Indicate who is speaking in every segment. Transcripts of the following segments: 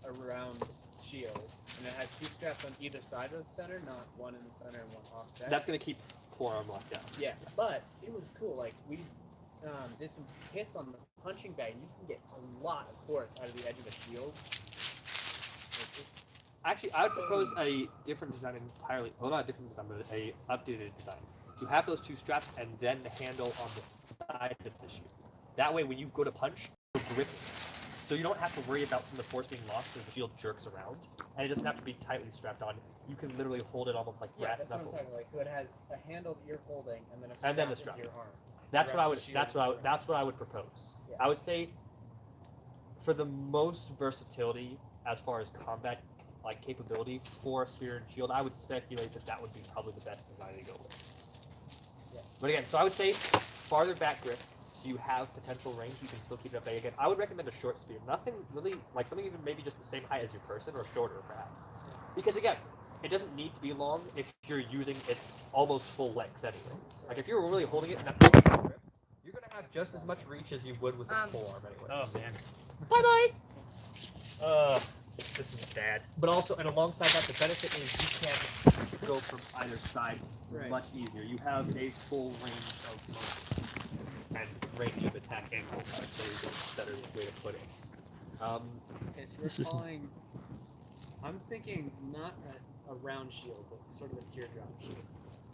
Speaker 1: a round shield, and it had 2 straps on either side of the center, not one in the center and one offset.
Speaker 2: That's gonna keep forearm locked down.
Speaker 1: Yeah, but it was cool. Like we did some hits on the punching bag, and you can get a lot of force out of the edge of a shield.
Speaker 2: Actually, I would propose a different design entirely. Well, not a different design, but a updated design. You have those 2 straps and then the handle on the side of the shield. That way, when you go to punch, you're gripping. So you don't have to worry about some of the force being lost as the shield jerks around, and it doesn't have to be tightly strapped on. You can literally hold it almost like brass
Speaker 1: that's
Speaker 2: knuckles.
Speaker 1: what I'm talking like. So it has a handle that you're holding, and then a strap into your arm.
Speaker 2: That's what I would propose.
Speaker 1: Yeah.
Speaker 2: I would say, for the most versatility as far as combat capability for a spear and shield, I would speculate that would be probably the best design to go with.
Speaker 1: Yeah.
Speaker 2: But again, so I would say farther back grip, so you have potential range. You can still keep it at bay. Again, I would recommend a short spear. Nothing really something even maybe just the same height as your person or shorter perhaps, because again, it doesn't need to be long if you're using its almost full length anyways. Like if you're really holding it in that full grip, you're gonna have just as much reach as you would with a full arm anyway.
Speaker 3: Oh man.
Speaker 2: Bye bye.
Speaker 3: This is bad.
Speaker 2: But also, and alongside that, the benefit is you can go from either side much easier. You have a full range of motion and range of attack and hold. I'd say is a better way to put it.
Speaker 1: If you're calling, I'm thinking not a round shield, but sort of a teardrop shield.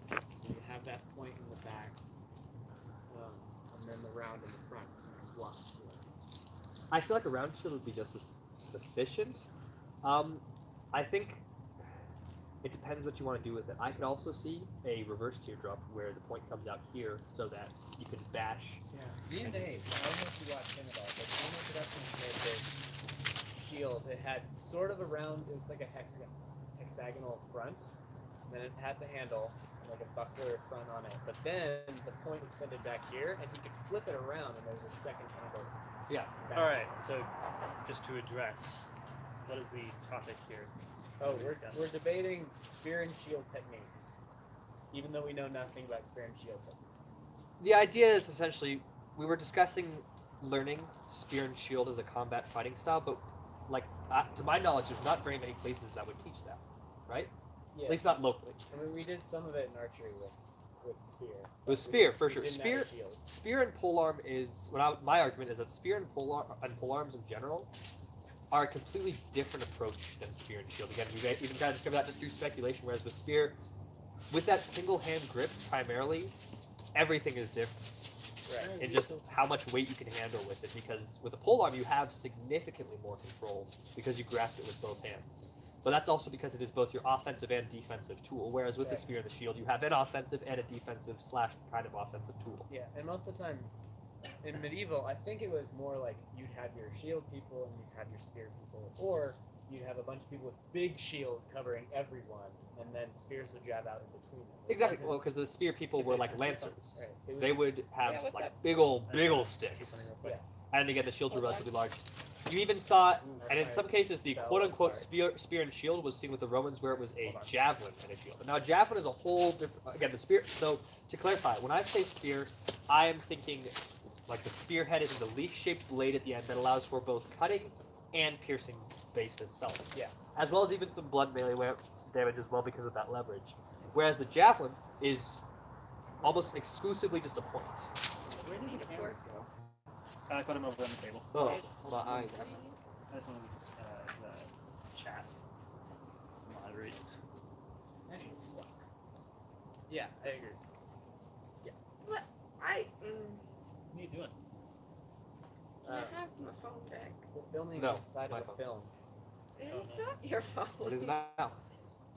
Speaker 1: So you have that point in the back, and then the round in the front, so you can block.
Speaker 2: I feel like a round shield would be just as sufficient. I think it depends what you want to do with it. I could also see a reverse teardrop where the point comes out here so that you can bash.
Speaker 1: Yeah. V&A, I don't know if you watched him at all, but V&A Productions made this shield. It had sort of a round, it was like a hexagonal front, and then it had the handle, like a buckler front on it. But then the point extended back here, and he could flip it around, and there was a second handle.
Speaker 2: Yeah.
Speaker 3: All right. So, just to address, what is the topic here?
Speaker 1: Oh, we're debating spear and shield techniques, even though we know nothing about spear and shield techniques.
Speaker 2: The idea is essentially we were discussing learning spear and shield as a combat fighting style, but to my knowledge, there's not very many places that would teach that, right?
Speaker 1: Yeah.
Speaker 2: At least not locally.
Speaker 1: I mean, we did some of it in archery with spear.
Speaker 2: With spear, for sure.
Speaker 1: Didn't have a shield.
Speaker 2: Spear and polearm is my argument is that spear and polearms in general are a completely different approach than spear and shield. Again, you guys even kind of discover that just through speculation. Whereas with spear, with that single hand grip primarily, everything is different.
Speaker 1: Right.
Speaker 2: And just how much weight you can handle with it. Because with a polearm, you have significantly more control because you grasp it with both hands. But that's also because it is both your offensive and defensive tool. Whereas with the spear and the shield, you have an offensive and a defensive / kind of offensive tool.
Speaker 1: Yeah, and most of the time in medieval, I think it was more like you'd have your shield people and you'd have your spear people, or you'd have a bunch of people with big shields covering everyone, and then spears would jab out in between them.
Speaker 2: Exactly. Well, because the spear people were like lancers.
Speaker 1: Right.
Speaker 2: They would have
Speaker 4: what's up?
Speaker 2: big old sticks. And again, the shields were relatively large. You even saw, and in some cases, the quote-unquote spear and shield was seen with the Romans, where it was a javelin and a shield. Now, a javelin is a whole different. Again, the spear. So, to clarify, when I say spear, I am thinking like the spearhead is in the leaf-shaped blade at the end that allows for both cutting and piercing base itself.
Speaker 1: Yeah.
Speaker 2: As well as even some blood melee damage as well because of that leverage. Whereas the javelin is almost exclusively just a point.
Speaker 4: Where do you need a fork?
Speaker 3: I put them over on the table.
Speaker 2: Oh, my eyes.
Speaker 3: I just want to chat. Moderate.
Speaker 1: Yeah, I agree.
Speaker 4: What?
Speaker 3: What are you doing?
Speaker 4: Can I have my phone back?
Speaker 1: We're filming
Speaker 2: No,
Speaker 1: inside
Speaker 2: it's my
Speaker 1: of a
Speaker 2: phone.
Speaker 1: film.
Speaker 4: It's not your phone.
Speaker 2: What is it now?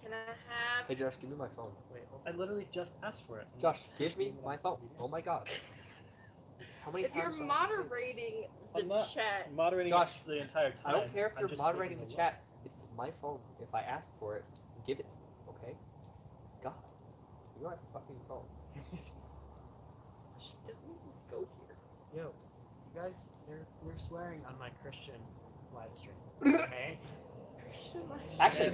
Speaker 4: Can I have?
Speaker 2: Hey Josh, give me my phone.
Speaker 1: Wait,
Speaker 3: I literally just asked for it.
Speaker 2: Josh, give me my phone. Oh my god. How many
Speaker 4: If you're
Speaker 2: times do I have to say this?
Speaker 4: moderating
Speaker 3: I'm
Speaker 4: the
Speaker 3: not
Speaker 4: chat,
Speaker 3: moderating
Speaker 2: Josh,
Speaker 3: it the entire time.
Speaker 2: I don't care if
Speaker 3: I'm
Speaker 2: you're
Speaker 3: just
Speaker 2: moderating the
Speaker 3: taking a
Speaker 2: chat. It's my phone. If I ask for it, give it to me, okay? God. Give me my fucking phone.
Speaker 4: she doesn't even go here.
Speaker 1: Yo, you guys, we're swearing on my Christian live stream. Okay?
Speaker 2: Actually,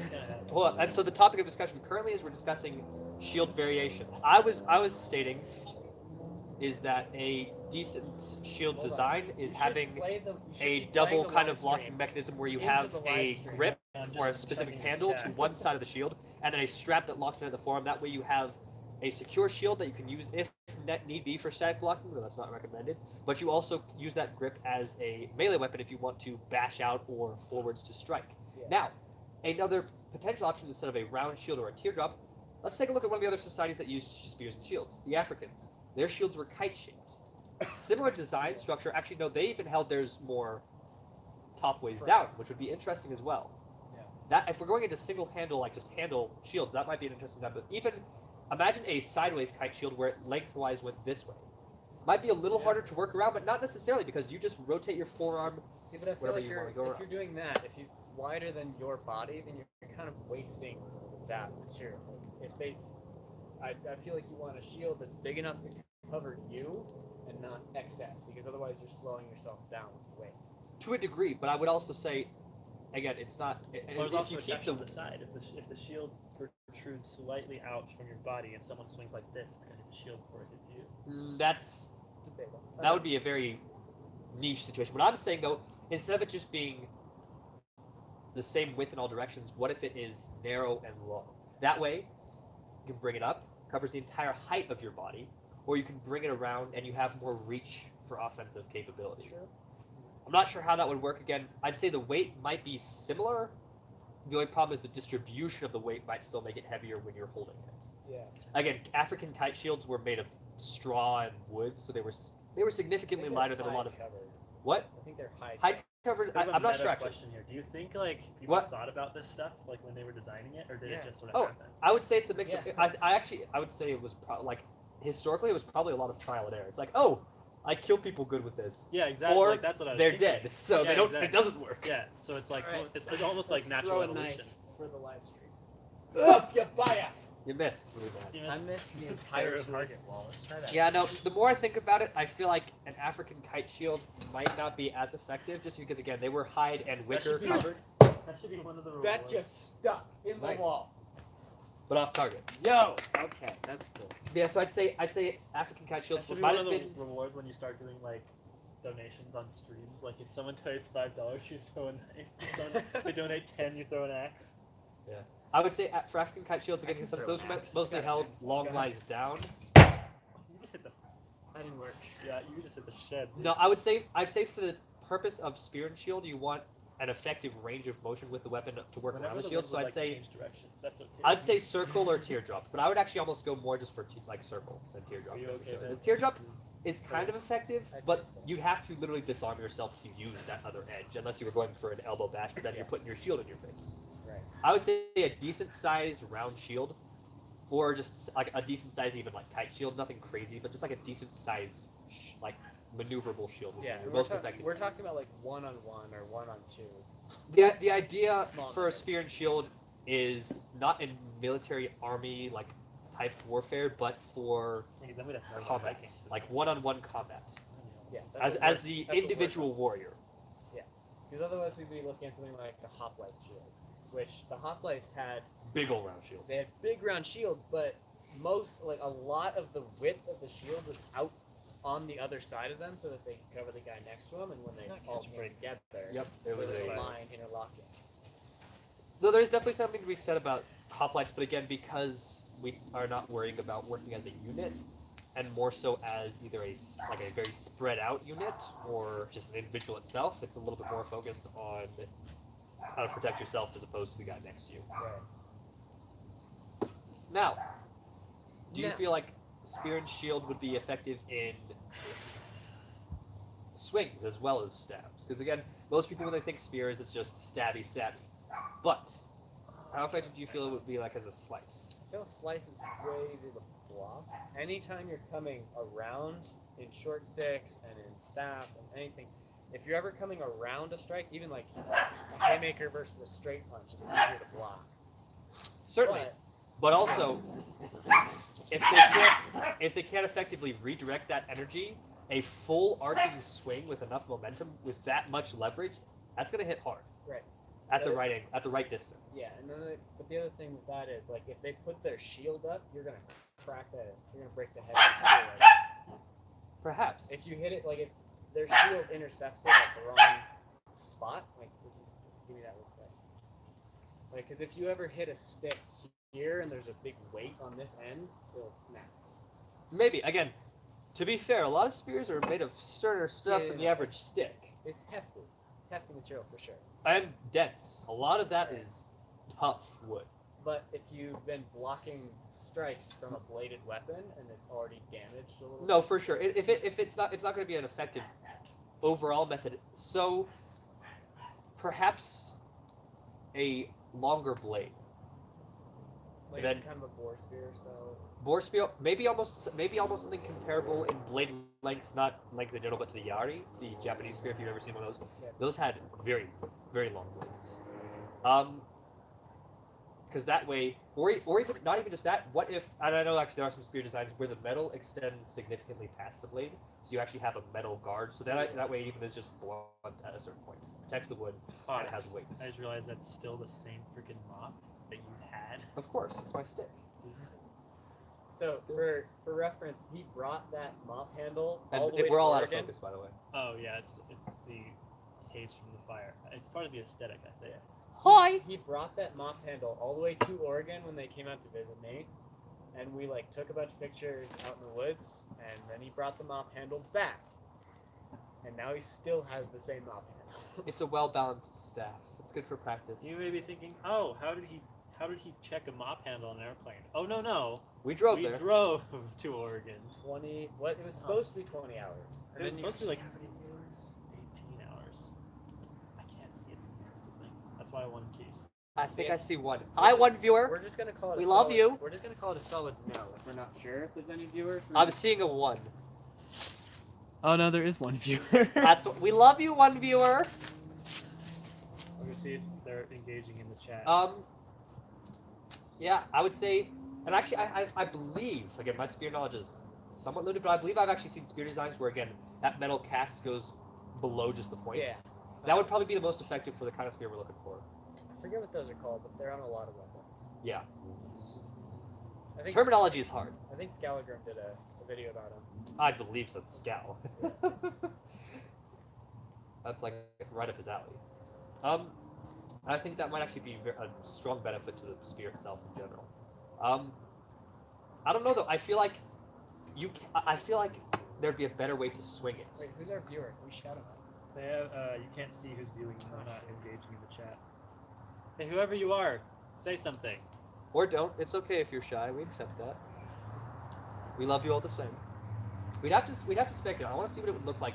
Speaker 2: hold on. And so the topic of discussion currently is we're discussing shield variations. I was stating is that a decent shield
Speaker 1: Hold on.
Speaker 2: design is
Speaker 1: You should
Speaker 2: having
Speaker 1: play the- you should
Speaker 2: a
Speaker 1: be
Speaker 2: double
Speaker 1: playing the
Speaker 2: kind
Speaker 1: live
Speaker 2: of locking
Speaker 1: stream
Speaker 2: mechanism where you
Speaker 1: into
Speaker 2: have
Speaker 1: the live
Speaker 2: a
Speaker 1: stream.
Speaker 2: grip
Speaker 3: I'm
Speaker 2: or a
Speaker 3: just
Speaker 2: specific
Speaker 3: checking the
Speaker 2: handle to
Speaker 3: chat.
Speaker 2: one side of the shield, and then a strap that locks it at the forearm. That way you have a secure shield that you can use if need be for static blocking, though that's not recommended. But you also use that grip as a melee weapon if you want to bash out or forwards to strike.
Speaker 1: Yeah.
Speaker 2: Now, another potential option instead of a round shield or a teardrop, let's take a look at one of the other societies that use spears and shields. The Africans. Their shields were kite-shaped. Similar design structure. Actually, no, they even held theirs more top ways down, which would be interesting as well.
Speaker 1: Yeah.
Speaker 2: That if we're going into single handle, like just handle shields, that might be an interesting time. But even imagine a sideways kite shield where it lengthwise went this way. Might be a little harder to work around, but not necessarily because you just rotate your forearm.
Speaker 1: See, but I feel
Speaker 2: Wherever
Speaker 1: like
Speaker 2: you
Speaker 1: you're,
Speaker 2: wanna go
Speaker 1: if
Speaker 2: around.
Speaker 1: you're doing that, if it's wider than your body, then you're kind of wasting that material. If they, I feel like you want a shield that's big enough to cover you and not excess, because otherwise you're slowing yourself down with the weight.
Speaker 2: To a degree, but I would also say, again, it's not.
Speaker 3: Well, there's
Speaker 2: if
Speaker 3: also
Speaker 2: you
Speaker 3: a
Speaker 2: keep
Speaker 3: catch on
Speaker 2: the
Speaker 3: the side. If the shield protrudes slightly out from your body and someone swings like this, it's gonna hit the shield before it hits you.
Speaker 2: that's
Speaker 1: Debatable.
Speaker 2: that would be a very niche situation. What I'm saying though, instead of it just being the same width in all directions, what if it is narrow and long? That way, you can bring it up, covers the entire height of your body, or you can bring it around and you have more reach for offensive capability.
Speaker 1: Sure.
Speaker 2: I'm not sure how that would work. Again, I'd say the weight might be similar. The only problem is the distribution of the weight might still make it heavier when you're holding it.
Speaker 1: Yeah.
Speaker 2: Again, African kite shields were made of straw and wood, so they were significantly lighter than a lot of
Speaker 1: covered.
Speaker 2: what
Speaker 1: I think they're high.
Speaker 2: hide covered.
Speaker 3: I have a
Speaker 2: I'm not
Speaker 3: meta
Speaker 2: sure actually.
Speaker 3: question here. Do you think like people
Speaker 2: What?
Speaker 3: thought about this stuff like when they were designing it, or did
Speaker 1: Yeah.
Speaker 3: it just sort
Speaker 2: Oh,
Speaker 3: of happen?
Speaker 2: I would say it's a mix
Speaker 1: Yeah.
Speaker 2: of. I would say it was like historically it was probably a lot of trial and error. It's like, oh, I kill people good with this.
Speaker 3: Yeah, exactly.
Speaker 2: Or
Speaker 3: like, that's what I was
Speaker 2: They're
Speaker 3: thinking.
Speaker 2: dead, so
Speaker 3: Yeah,
Speaker 2: they don't.
Speaker 3: exactly.
Speaker 2: It doesn't work.
Speaker 3: Yeah, so it's like
Speaker 1: Alright.
Speaker 3: it's almost like
Speaker 1: Let's
Speaker 3: natural
Speaker 1: throw a knife.
Speaker 3: evolution.
Speaker 1: For the live stream. Up your bias.
Speaker 2: You missed really bad.
Speaker 3: You
Speaker 1: I
Speaker 3: missed
Speaker 1: missed the
Speaker 3: entire
Speaker 1: entire
Speaker 3: target wall. Let's try that.
Speaker 2: Yeah, no. The more I think about it, I feel like an African kite shield might not be as effective, just because again they were hide and
Speaker 3: That
Speaker 2: wicker
Speaker 3: should be-
Speaker 2: covered,
Speaker 3: That should be one of the
Speaker 1: That
Speaker 3: rewards.
Speaker 1: just stuck in
Speaker 2: Nice.
Speaker 1: the wall.
Speaker 2: but off target.
Speaker 1: Yo. Okay, that's cool.
Speaker 2: Yeah, so I'd say African kite
Speaker 3: That
Speaker 2: shields
Speaker 3: should be
Speaker 2: might
Speaker 3: one of
Speaker 2: have
Speaker 3: the
Speaker 2: been.
Speaker 3: rewards when you start doing like donations on streams. Like if someone donates $5, you throw a knife. If someone, they donate 10, you throw an axe.
Speaker 2: I would say for African kite shields again,
Speaker 1: I can
Speaker 2: since
Speaker 1: throw
Speaker 2: those
Speaker 1: an axe.
Speaker 2: mostly
Speaker 1: Got an
Speaker 2: held
Speaker 1: axe.
Speaker 2: long
Speaker 1: Go
Speaker 2: lies down.
Speaker 3: You just hit the
Speaker 1: That didn't work.
Speaker 3: yeah. You just hit the shed.
Speaker 2: No, I'd say for the purpose of spear and shield, you want an effective range of motion with the weapon to work
Speaker 3: Whenever
Speaker 2: around the
Speaker 3: the
Speaker 2: shield.
Speaker 3: wind
Speaker 2: So
Speaker 3: would
Speaker 2: I'd
Speaker 3: like to
Speaker 2: say
Speaker 3: change directions. That's okay.
Speaker 2: I'd say circle or teardrop, but I would actually almost go more just for like circle than teardrop.
Speaker 3: Are you okay
Speaker 2: necessarily.
Speaker 3: then?
Speaker 2: The teardrop is kind of effective,
Speaker 1: I'd
Speaker 2: but
Speaker 1: say so.
Speaker 2: you have to literally disarm yourself to use that other edge, unless you were going for an elbow bash, but then you're putting your shield in your face.
Speaker 1: Right.
Speaker 2: I would say a decent sized round shield, or just like a decent sized even like kite shield, nothing crazy, but just like a decent sized like maneuverable shield would
Speaker 1: Yeah,
Speaker 2: be
Speaker 1: we're,
Speaker 2: most effective.
Speaker 1: we're talking about like 1-on-1 or 1-on-2.
Speaker 2: The idea
Speaker 1: Small
Speaker 2: for a
Speaker 1: numbers.
Speaker 2: spear and shield is not in military army like type warfare, but for
Speaker 3: Yeah, 'cause then we'd have to know
Speaker 2: combat,
Speaker 3: Vikings to
Speaker 2: like one-on-one combat,
Speaker 1: Yeah.
Speaker 2: as the individual warrior.
Speaker 1: Because otherwise we'd be looking at something like the hoplite shield, which the hoplites had.
Speaker 2: Big old round shields.
Speaker 1: They had big round shields, but a lot of the width of the shield was out on the other side of them, so that they could cover the guy next to them, and when they
Speaker 3: Not
Speaker 1: all
Speaker 3: catch
Speaker 1: came
Speaker 3: break.
Speaker 1: together,
Speaker 2: Yep,
Speaker 1: there was a
Speaker 3: a-
Speaker 1: line interlocking.
Speaker 2: Though there's definitely something to be said about hoplites, but again, because we are not worrying about working as a unit, and more so as either a very spread out unit or just an individual itself, it's a little bit more focused on how to protect yourself as opposed to the guy next to you.
Speaker 1: Right.
Speaker 2: Now, do you
Speaker 1: Now-
Speaker 2: feel like spear and shield would be effective in swings as well as stabs? Because again, most people when they think spears, it's just stabby. But how effective do you feel it would be like as a slice?
Speaker 1: I feel slice is way easier to block. Anytime you're coming around in short sticks and in staff and anything, if you're ever coming around a strike, even like a haymaker versus a straight punch, it's easier to block.
Speaker 2: Certainly,
Speaker 1: But
Speaker 2: but also if they can't effectively redirect that energy, a full arcing swing with enough momentum with that much leverage, that's gonna hit hard.
Speaker 1: Right.
Speaker 2: At the right angle, at the right distance.
Speaker 1: yeah, and then but the other thing with that is like if they put their shield up, you're gonna crack that. You're gonna break the head of the spear.
Speaker 2: Perhaps.
Speaker 1: If you hit it, like if their shield intercepts it at the wrong spot, like would you give me that real quick? Like, because if you ever hit a stick here and there's a big weight on this end, it'll snap.
Speaker 2: Maybe. Again, to be fair, a lot of spears are made of sterner stuff
Speaker 1: Yeah,
Speaker 2: than the
Speaker 1: yeah.
Speaker 2: average stick.
Speaker 1: It's hefty. It's hefty material for sure.
Speaker 2: And dense. A lot of that
Speaker 1: Right.
Speaker 2: is tough wood.
Speaker 1: But if you've been blocking strikes from a bladed weapon and it's already damaged a little
Speaker 2: No,
Speaker 1: bit,
Speaker 2: for sure. If it's not going to be an effective overall method. So perhaps a longer blade.
Speaker 1: like
Speaker 2: then-
Speaker 1: kind of a boar spear, so
Speaker 2: Boar spear, maybe almost something comparable in blade length, not length in general, but to the Yari, the Japanese spear. If you've ever seen one of those,
Speaker 1: Yeah.
Speaker 2: those had very, very long blades. Because that way, or even not even just that. What if? And I know actually there are some spear designs where the metal extends significantly past the blade, so you actually have a metal guard. So that way, even if it's just blunt at a certain point, protects the wood and it has weight.
Speaker 3: I just realized that's still the same freaking mop that you've had.
Speaker 2: Of course, it's my stick.
Speaker 1: So for reference, he brought that mop handle
Speaker 2: And
Speaker 1: all the way
Speaker 2: we're
Speaker 1: to
Speaker 2: all out of
Speaker 1: Oregon.
Speaker 2: focus, by the way.
Speaker 3: Oh yeah, it's the haze from the fire. It's part of the aesthetic, I think.
Speaker 2: Hi.
Speaker 1: He brought that mop handle all the way to Oregon when they came out to visit Nate, and we like took a bunch of pictures out in the woods, and then he brought the mop handle back, and now he still has the same mop handle.
Speaker 2: It's a well-balanced staff. It's good for practice.
Speaker 3: You may be thinking, oh, how did he check a mop handle on an airplane? Oh no,
Speaker 2: We drove
Speaker 3: we
Speaker 2: there.
Speaker 3: drove to Oregon.
Speaker 1: 20. What? It was supposed to be 20 hours.
Speaker 3: It was
Speaker 1: then
Speaker 3: supposed to be like
Speaker 1: how many viewers?
Speaker 3: 18 hours. I can't see it from here. Is the thing. That's why I wanted keys.
Speaker 2: I think
Speaker 1: Yeah.
Speaker 2: I see one. Hi, one viewer.
Speaker 1: We're just gonna call it.
Speaker 2: We
Speaker 1: a
Speaker 2: love
Speaker 1: solid,
Speaker 2: you.
Speaker 1: We're just gonna call it a solid no. If we're not sure if there's any viewers.
Speaker 2: I'm seeing a one.
Speaker 1: Oh no, there is one viewer.
Speaker 2: That's what, we love you, one viewer.
Speaker 3: Let me see if they're engaging in the chat.
Speaker 2: Yeah, I would say, and actually, I believe again my spear knowledge is somewhat limited, but I believe I've actually seen spear designs where again that metal cast goes below just the point.
Speaker 1: Yeah.
Speaker 2: That would probably be the most effective for the kind of spear we're looking for.
Speaker 1: I forget what those are called, but they're on a lot of weapons.
Speaker 2: Yeah.
Speaker 1: I think
Speaker 2: Terminology is hard.
Speaker 1: I think Scalagrim did a video about him.
Speaker 2: I believe so. It's Scowl. That's like right up his alley. I think that might actually be a strong benefit to the spear itself in general. I don't know though. I feel like I feel like there'd be a better way to swing it.
Speaker 1: Wait, who's our viewer? Can we shout him out?
Speaker 3: They have, you can't see who's viewing. They're not engaging in the chat. Hey, whoever you are, say something.
Speaker 2: Or don't. It's okay if you're shy. We accept that. We love you all the same. We'd have to speculate. I want to see what it would look like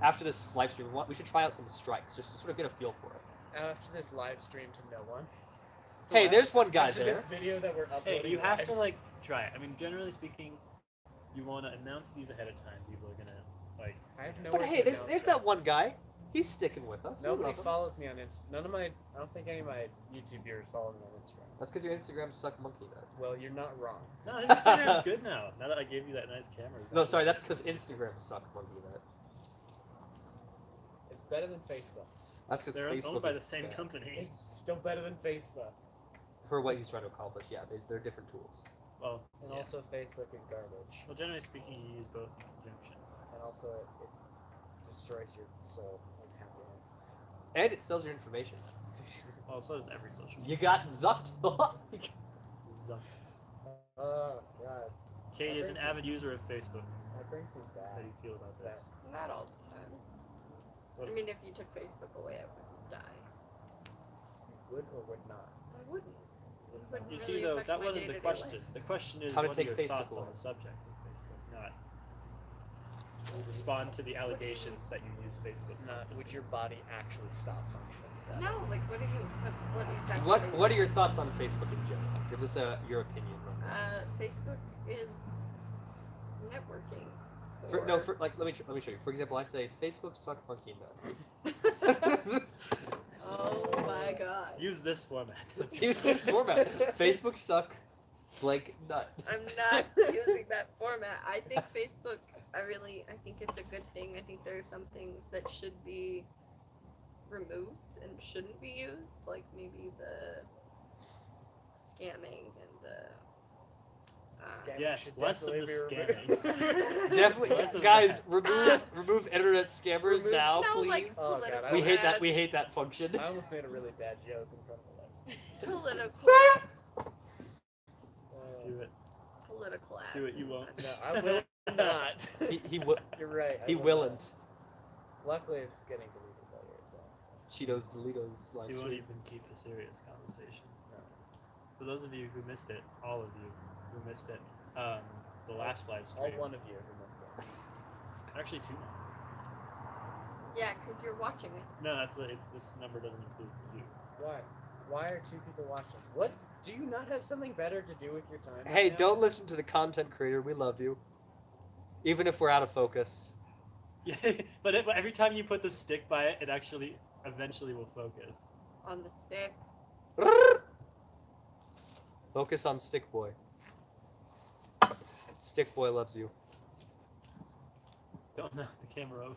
Speaker 2: after this live stream. We should try out some strikes just to sort of get a feel for it.
Speaker 1: After this live stream to no one.
Speaker 2: Hey, there's one guy
Speaker 1: After
Speaker 2: there.
Speaker 1: this video that we're uploading.
Speaker 3: Hey, you have
Speaker 1: live.
Speaker 3: to like try it. I mean, generally speaking, you want to announce these ahead of time. People are gonna like.
Speaker 1: I have no.
Speaker 2: But hey, there's that one guy. He's sticking with us. We
Speaker 1: Nobody
Speaker 2: love him.
Speaker 1: follows me on Instagram. None of my. I don't think any of my YouTube viewers follow me on Instagram.
Speaker 2: That's because your Instagram suck monkey nut.
Speaker 1: Well, you're not wrong.
Speaker 3: No, his Instagram's good now. Now that I gave you that nice camera.
Speaker 2: No, sorry, that's because Instagram suck monkey nut.
Speaker 1: It's better than Facebook.
Speaker 2: That's because
Speaker 3: They're
Speaker 2: Facebook
Speaker 3: owned by
Speaker 2: is
Speaker 3: the same
Speaker 2: bad.
Speaker 3: company.
Speaker 1: It's still better than Facebook.
Speaker 2: For what he's trying to accomplish, yeah, they're different tools.
Speaker 3: Well,
Speaker 1: And
Speaker 3: yeah.
Speaker 1: also, Facebook is garbage.
Speaker 3: Well, generally speaking, you use both in conjunction.
Speaker 1: And also, it destroys your soul and happiness.
Speaker 2: And it sells your information.
Speaker 3: Well, so does every social
Speaker 2: You
Speaker 3: media.
Speaker 2: got zucked.
Speaker 3: Zuck.
Speaker 1: Oh god,
Speaker 3: Kate is an avid user of Facebook.
Speaker 1: that brings me
Speaker 3: How
Speaker 1: back.
Speaker 3: do you feel about this?
Speaker 4: Not all the time.
Speaker 3: What-
Speaker 4: I mean, if you took Facebook away, I would die.
Speaker 1: You would or would not?
Speaker 4: I wouldn't. It wouldn't
Speaker 3: You
Speaker 4: really
Speaker 3: see, though,
Speaker 4: affect
Speaker 3: that
Speaker 4: my
Speaker 3: wasn't the
Speaker 4: day-to-day
Speaker 3: question.
Speaker 4: life.
Speaker 3: The question is,
Speaker 2: How to
Speaker 3: what are
Speaker 2: take
Speaker 3: your
Speaker 2: Facebook
Speaker 3: thoughts on
Speaker 2: away.
Speaker 3: the subject of Facebook? Not respond to the allegations that you use Facebook.
Speaker 1: Not. Would your body actually stop functioning?
Speaker 4: No, like, what do you, what exactly?
Speaker 2: What are your thoughts on Facebook in general? Give us your opinion.
Speaker 4: Facebook is networking.
Speaker 2: Let me show you. For example, I say Facebook suck monkey nut.
Speaker 4: Oh my god.
Speaker 3: Use this format.
Speaker 2: Use this format. Facebook suck blank nut.
Speaker 4: I'm not using that format. I think Facebook, I think it's a good thing. I think there are some things that should be removed and shouldn't be used, like maybe the scamming and the
Speaker 1: Scamming
Speaker 3: Yes,
Speaker 1: should
Speaker 3: less of the
Speaker 1: definitely be removed.
Speaker 2: Definitely,
Speaker 3: Less of
Speaker 2: guys.
Speaker 3: that.
Speaker 2: Remove internet scammers
Speaker 1: Remove-
Speaker 2: now,
Speaker 4: No,
Speaker 2: please.
Speaker 4: like
Speaker 1: Oh, God,
Speaker 4: political
Speaker 1: I
Speaker 2: we hate that.
Speaker 4: ads.
Speaker 2: We hate that function.
Speaker 1: I almost made a really bad joke in front of the light.
Speaker 4: Political.
Speaker 3: Do it.
Speaker 4: Political ads.
Speaker 3: Do it, you
Speaker 4: and
Speaker 3: won't.
Speaker 4: such.
Speaker 1: No, I will not.
Speaker 2: He will.
Speaker 1: You're right. I
Speaker 2: He
Speaker 1: will
Speaker 2: willn't.
Speaker 1: not. Luckily, it's getting deleted later as well. So.
Speaker 2: Cheetos, Delitos, like.
Speaker 3: You won't even keep a serious conversation. For those of you who missed it, all of you who missed it, the last live
Speaker 1: All
Speaker 3: stream.
Speaker 1: one of you who missed it.
Speaker 3: Actually, two now.
Speaker 4: Yeah, because you're watching it.
Speaker 3: No, this number doesn't include you.
Speaker 1: Why? Why are 2 people watching? What? Do you not have something better to do with your time?
Speaker 2: Hey,
Speaker 1: right now?
Speaker 2: don't listen to the content creator. We love you. Even if we're out of focus.
Speaker 3: Yeah, but every time you put the stick by it, it actually eventually will focus.
Speaker 4: On the stick.
Speaker 2: Focus on Stick Boy. Stick Boy loves you.
Speaker 3: Don't knock the camera over.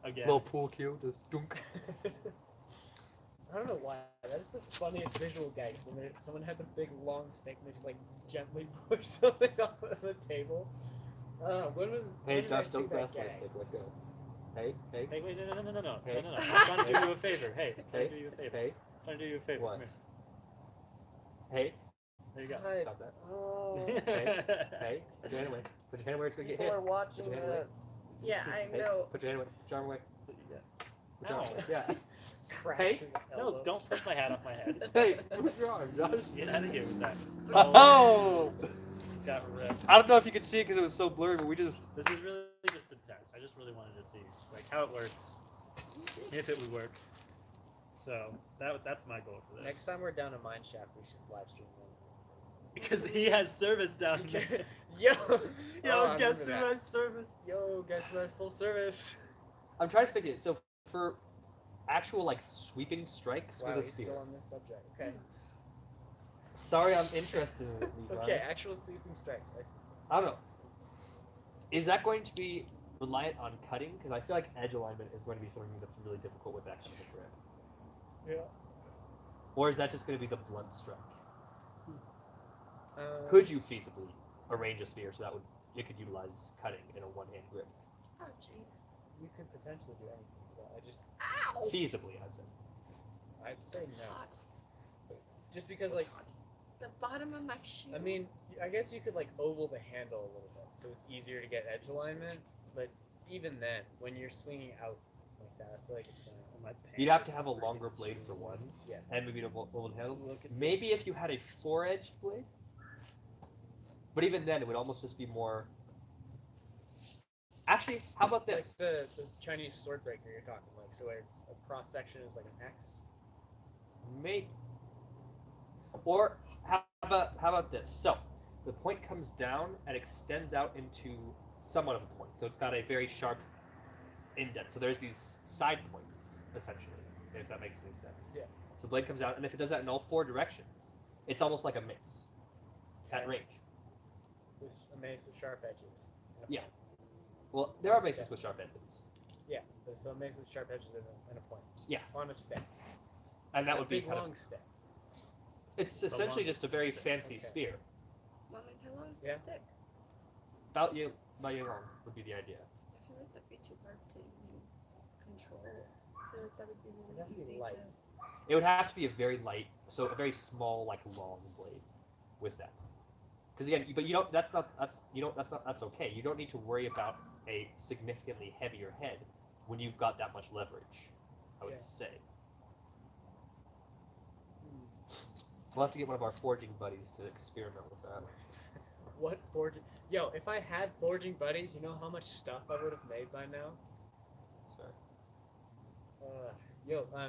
Speaker 3: Again.
Speaker 2: Little pool cue. Just dunk.
Speaker 1: I don't know why. That is the funniest visual gag. When someone has a big long stick and they just like gently push something off of the table. When was?
Speaker 2: Hey,
Speaker 1: when did I
Speaker 2: Josh,
Speaker 1: see
Speaker 2: don't
Speaker 1: that
Speaker 2: grasp my
Speaker 1: gag?
Speaker 2: stick. Let go. Hey.
Speaker 3: Hey, wait, no.
Speaker 2: Hey.
Speaker 3: No. I'm trying to do you a favor. Hey, I'm trying
Speaker 2: Hey.
Speaker 3: to do you a favor.
Speaker 2: Hey.
Speaker 3: I'm trying to do you a favor.
Speaker 2: What?
Speaker 3: Come here.
Speaker 2: Hey.
Speaker 3: There you go.
Speaker 1: Hi.
Speaker 2: Stop that.
Speaker 1: Oh,
Speaker 2: Hey. Put your hand away. Put your hand where it's gonna get
Speaker 1: people
Speaker 2: hit.
Speaker 1: are watching
Speaker 2: Put your hand away.
Speaker 1: this.
Speaker 4: Yeah, I
Speaker 2: Hey,
Speaker 4: know.
Speaker 2: Put your hand away. Put your arm away.
Speaker 3: That's what you get.
Speaker 2: Put your arm
Speaker 3: Ow.
Speaker 2: away. Yeah.
Speaker 1: Cracks
Speaker 2: Hey.
Speaker 1: his
Speaker 3: No,
Speaker 1: elbow.
Speaker 3: don't push my hat off my head.
Speaker 2: Hey. Move your arm, Josh.
Speaker 3: Get out of here with that.
Speaker 2: Oh!
Speaker 3: Got ripped.
Speaker 2: I don't know if you could see it because it was so blurry, but we just.
Speaker 3: This is really just a test. I just really wanted to see like how it works, if it would work. So that's my goal for this.
Speaker 1: Next time we're down a mine shaft, we should live stream one.
Speaker 3: Because he has service down there.
Speaker 1: Yo,
Speaker 3: Yo,
Speaker 1: I
Speaker 3: guess
Speaker 1: remember
Speaker 3: who
Speaker 1: that.
Speaker 3: has service?
Speaker 1: Yo, guess who has full service?
Speaker 2: I'm trying to speculate. So for actual like sweeping strikes
Speaker 1: Wow,
Speaker 2: with a
Speaker 1: he's
Speaker 2: spear.
Speaker 1: still on this subject. Okay.
Speaker 2: Sorry, I'm interested in it, Levi.
Speaker 1: Okay, actual sweeping strikes. I see.
Speaker 2: I don't know. Is that going to be reliant on cutting? Because I feel like edge alignment is going to be something that's really difficult with that kind of a grip.
Speaker 1: Yeah.
Speaker 2: Or is that just going to be the blunt strike?
Speaker 1: Could
Speaker 2: Could you feasibly arrange a spear so that you could utilize cutting in a one-hand grip?
Speaker 4: Oh, jeez.
Speaker 1: you could potentially do anything. But I just
Speaker 4: Ow!
Speaker 2: Feasibly, I said.
Speaker 1: I'd say
Speaker 4: It's
Speaker 1: no.
Speaker 4: hot.
Speaker 1: Just because like
Speaker 4: The bottom of my shoe.
Speaker 1: I mean, I guess you could like oval the handle a little bit, so it's easier to get edge alignment. But even then, when you're swinging out like that, I feel like it's gonna.
Speaker 3: My pants
Speaker 2: You'd have to
Speaker 3: are
Speaker 2: have a
Speaker 3: freaking
Speaker 2: longer blade for
Speaker 3: sore.
Speaker 2: one,
Speaker 1: Yeah.
Speaker 2: and maybe a oval handle.
Speaker 1: Look at
Speaker 2: Maybe
Speaker 1: this.
Speaker 2: if you had a four-edged blade. But even then, it would almost just be more. Actually, how about
Speaker 1: Like
Speaker 2: this?
Speaker 1: the Chinese sword breaker you're talking, like so where it's a cross section is like an X.
Speaker 2: Maybe. Or how about this? So the point comes down and extends out into somewhat of a point. So it's got a very sharp indent. So there's these side points essentially, if that makes any sense.
Speaker 1: Yeah.
Speaker 2: So the blade comes out, and if it does that in all four directions, it's almost like a mace at range.
Speaker 1: With a mace with sharp edges. and a
Speaker 2: Yeah.
Speaker 1: point.
Speaker 2: Well, there are maces with sharp edges,
Speaker 1: Yeah. So a mace with sharp edges and a point.
Speaker 2: Yeah.
Speaker 1: On a stick.
Speaker 2: and that
Speaker 1: A
Speaker 2: would be
Speaker 1: big
Speaker 2: kind
Speaker 1: long
Speaker 2: of.
Speaker 1: stick.
Speaker 2: It's essentially
Speaker 3: longest
Speaker 2: just a very
Speaker 3: stick,
Speaker 2: fancy
Speaker 1: okay.
Speaker 2: spear.
Speaker 4: Well, like, how long is
Speaker 1: Yeah.
Speaker 4: the stick?
Speaker 2: About you long would be the idea.
Speaker 4: I feel like that'd be too hard to control. I feel like that would be
Speaker 1: It'd have to
Speaker 4: really
Speaker 1: be
Speaker 4: easy
Speaker 1: light.
Speaker 2: It would have to be a very light, so a very small, like long blade, with that. Because again, but you don't. That's okay. You don't need to worry about a significantly heavier head when you've got that much leverage. I would
Speaker 1: Yeah.
Speaker 2: say. We'll have to get one of our forging buddies to experiment with that.
Speaker 1: What forging? Yo, if I had forging buddies, you know how much stuff I would have made by now?
Speaker 2: That's fair.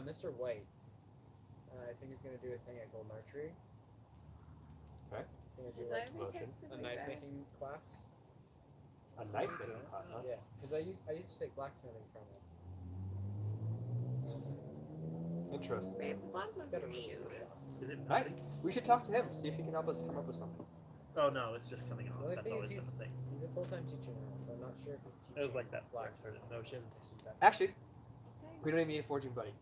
Speaker 1: Mr. White. I think he's gonna do a thing at Gold Archery.
Speaker 2: Okay.
Speaker 1: He's gonna do
Speaker 4: Is
Speaker 1: like
Speaker 4: that any
Speaker 2: motion.
Speaker 4: tested
Speaker 1: a
Speaker 4: like
Speaker 1: knife
Speaker 4: that?
Speaker 1: making class.
Speaker 2: A knife making class, huh?
Speaker 1: Yeah, because I used to take blacksmithing from him.
Speaker 2: Interesting.
Speaker 4: Right at the bottom
Speaker 1: He's
Speaker 4: of
Speaker 1: got a
Speaker 4: your
Speaker 1: really
Speaker 4: shoe
Speaker 1: good
Speaker 4: is.
Speaker 1: shot.
Speaker 3: Is it
Speaker 2: Nice.
Speaker 3: nothing?
Speaker 2: We should talk to him. See if he can help us come up with something.
Speaker 3: Oh no, it's just coming
Speaker 1: The
Speaker 3: off.
Speaker 1: only
Speaker 3: That's
Speaker 1: thing
Speaker 3: always
Speaker 1: is
Speaker 3: been the thing.
Speaker 1: he's a full-time teacher now, so I'm not sure if he's teaching.
Speaker 3: It was like that. Black
Speaker 1: blacksmithing.
Speaker 3: started. No, she hasn't texted me back.
Speaker 2: Actually, we don't even need a forging buddy.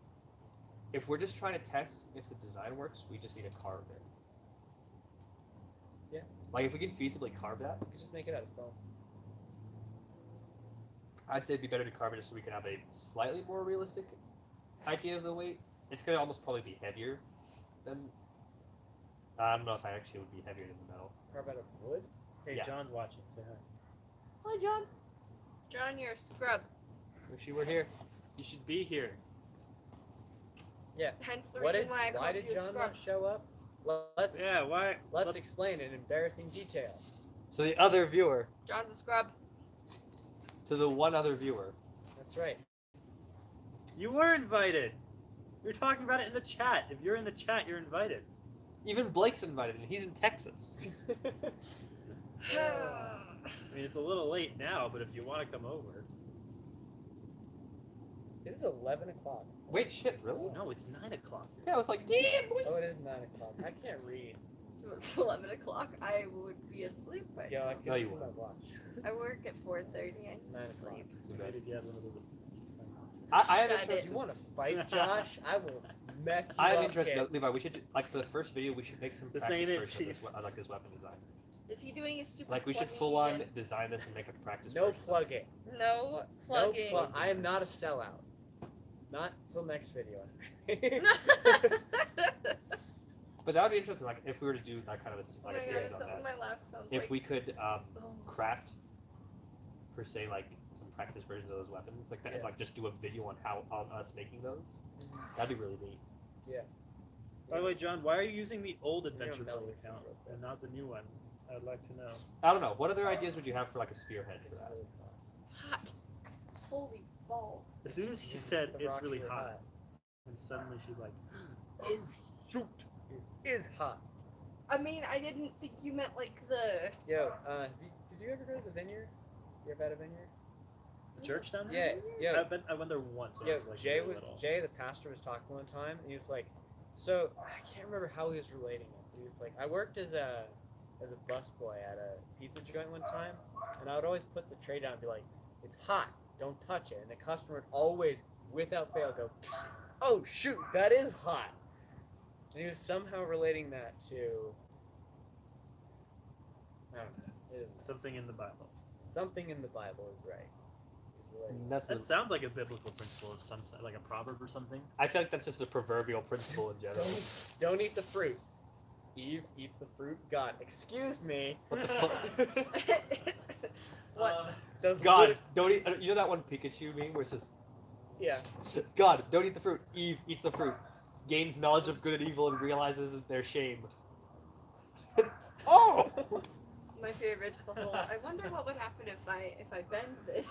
Speaker 2: If we're just trying to test if the design works, we just need a carver.
Speaker 1: Yeah.
Speaker 2: Like, if we can feasibly carve that,
Speaker 1: You could just make it out of foam.
Speaker 2: I'd say it'd be better to carve it just so we can have a slightly more realistic idea of the weight. It's gonna almost probably be heavier than. I don't know if I actually would be heavier than the metal.
Speaker 1: Carve out of wood?
Speaker 3: Hey,
Speaker 2: Yeah.
Speaker 3: John's watching. Say hi.
Speaker 2: Hi, John.
Speaker 4: John, you're a scrub.
Speaker 2: Wish you were here.
Speaker 3: You should be here.
Speaker 1: Yeah.
Speaker 4: Hence the
Speaker 1: Why
Speaker 4: reason why I
Speaker 1: did
Speaker 4: called you a
Speaker 1: John
Speaker 4: scrub.
Speaker 1: not show up? Let's
Speaker 3: Yeah, why?
Speaker 1: let's explain in embarrassing detail.
Speaker 2: So the other viewer,
Speaker 4: John's a scrub.
Speaker 2: to the one other viewer.
Speaker 1: That's right.
Speaker 3: You were invited. We were talking about it in the chat. If you're in the chat, you're invited.
Speaker 2: Even Blake's invited, and he's in Texas.
Speaker 3: I mean, it's a little late now, but if you want to come over.
Speaker 1: It is 11 o'clock.
Speaker 2: Wait, shit, really?
Speaker 3: No, it's 9 o'clock.
Speaker 2: Yeah, I was like, damn.
Speaker 1: Oh, it is 9 o'clock. I can't read.
Speaker 4: If it's 11 o'clock, I would be asleep by
Speaker 1: Yo, I
Speaker 4: now.
Speaker 1: can
Speaker 2: No, you
Speaker 1: see my
Speaker 2: won't.
Speaker 1: watch.
Speaker 4: I work at 4:30. I
Speaker 1: 9
Speaker 4: can
Speaker 1: o'clock.
Speaker 4: sleep.
Speaker 3: Maybe if you have one of those.
Speaker 2: I have
Speaker 4: Shut
Speaker 2: interest.
Speaker 1: If you want to fight, Josh, I will mess you
Speaker 2: I have
Speaker 1: up,
Speaker 2: interest.
Speaker 1: kid.
Speaker 2: No, Levi, we should like for the first video, we should make some
Speaker 3: This
Speaker 2: practice
Speaker 3: ain't it,
Speaker 2: versions of this,
Speaker 3: Chief.
Speaker 2: I like this weapon design.
Speaker 4: Is he doing a stupid
Speaker 2: Like we should
Speaker 4: plugging
Speaker 2: full on
Speaker 4: again?
Speaker 2: design this and make a practice.
Speaker 1: No
Speaker 2: version.
Speaker 1: plugging.
Speaker 4: No plugging.
Speaker 1: No I am not a sellout. Not till next video.
Speaker 2: But that would be interesting. Like if we were to do that kind of
Speaker 4: Oh
Speaker 2: a,
Speaker 4: my
Speaker 2: like a
Speaker 4: god,
Speaker 2: series on
Speaker 4: some
Speaker 2: that.
Speaker 4: of my laugh sounds
Speaker 2: If
Speaker 4: like...
Speaker 2: we could
Speaker 4: Oh.
Speaker 2: craft per se like some practice versions of those weapons, like that,
Speaker 1: Yeah.
Speaker 2: like just do a video on how on us making those, that'd be really neat.
Speaker 3: By the way, John, why are you using the old
Speaker 1: You're
Speaker 3: Adventure
Speaker 1: gonna melt
Speaker 3: Builder
Speaker 1: your
Speaker 3: account
Speaker 1: finger real
Speaker 3: and not the new one? I'd like to know.
Speaker 2: I don't know. What other ideas would you have for like a spearhead for
Speaker 1: It's
Speaker 2: that?
Speaker 1: really hot.
Speaker 4: Hot. Holy balls.
Speaker 3: As soon as he said
Speaker 1: The
Speaker 3: it's
Speaker 1: rock's
Speaker 3: really hot, and suddenly she's like,
Speaker 1: Oh shoot! It is hot.
Speaker 4: I mean, I didn't think you meant like the...
Speaker 1: Yo, did you ever go to the vineyard? You ever had a vineyard?
Speaker 3: the church down
Speaker 1: Yeah,
Speaker 3: there?
Speaker 1: yo,
Speaker 3: I went there once when
Speaker 1: yo.
Speaker 3: I was like
Speaker 1: Jay
Speaker 3: really
Speaker 1: was
Speaker 3: little.
Speaker 1: Jay, the pastor, was talking one time, and he was like, "So I can't remember how he was relating it. He was like, I worked as a busboy at a pizza joint one time, and I would always put the tray down and be like, it's hot, don't touch it. And the customer would always, without fail, go, oh shoot, that is hot. And he was somehow relating that to, I don't know, it is
Speaker 3: Something in the Bible.
Speaker 1: something in the Bible is right. He's relating.
Speaker 2: That's
Speaker 3: That sounds like a biblical principle of some sort, like a proverb or something.
Speaker 2: I feel like that's just a proverbial principle in general.
Speaker 1: Don't eat the fruit. Eve eats the fruit. God, excuse me.
Speaker 2: What the fuck?
Speaker 4: What?
Speaker 1: Does
Speaker 2: God,
Speaker 1: lit-
Speaker 2: don't eat. You know that one Pikachu meme where it says,
Speaker 1: Yeah.
Speaker 2: God, don't eat the fruit. Eve eats the fruit, gains knowledge of good and evil, and realizes their shame. Oh!
Speaker 4: My favorite's the whole, I wonder what would happen if I bend this.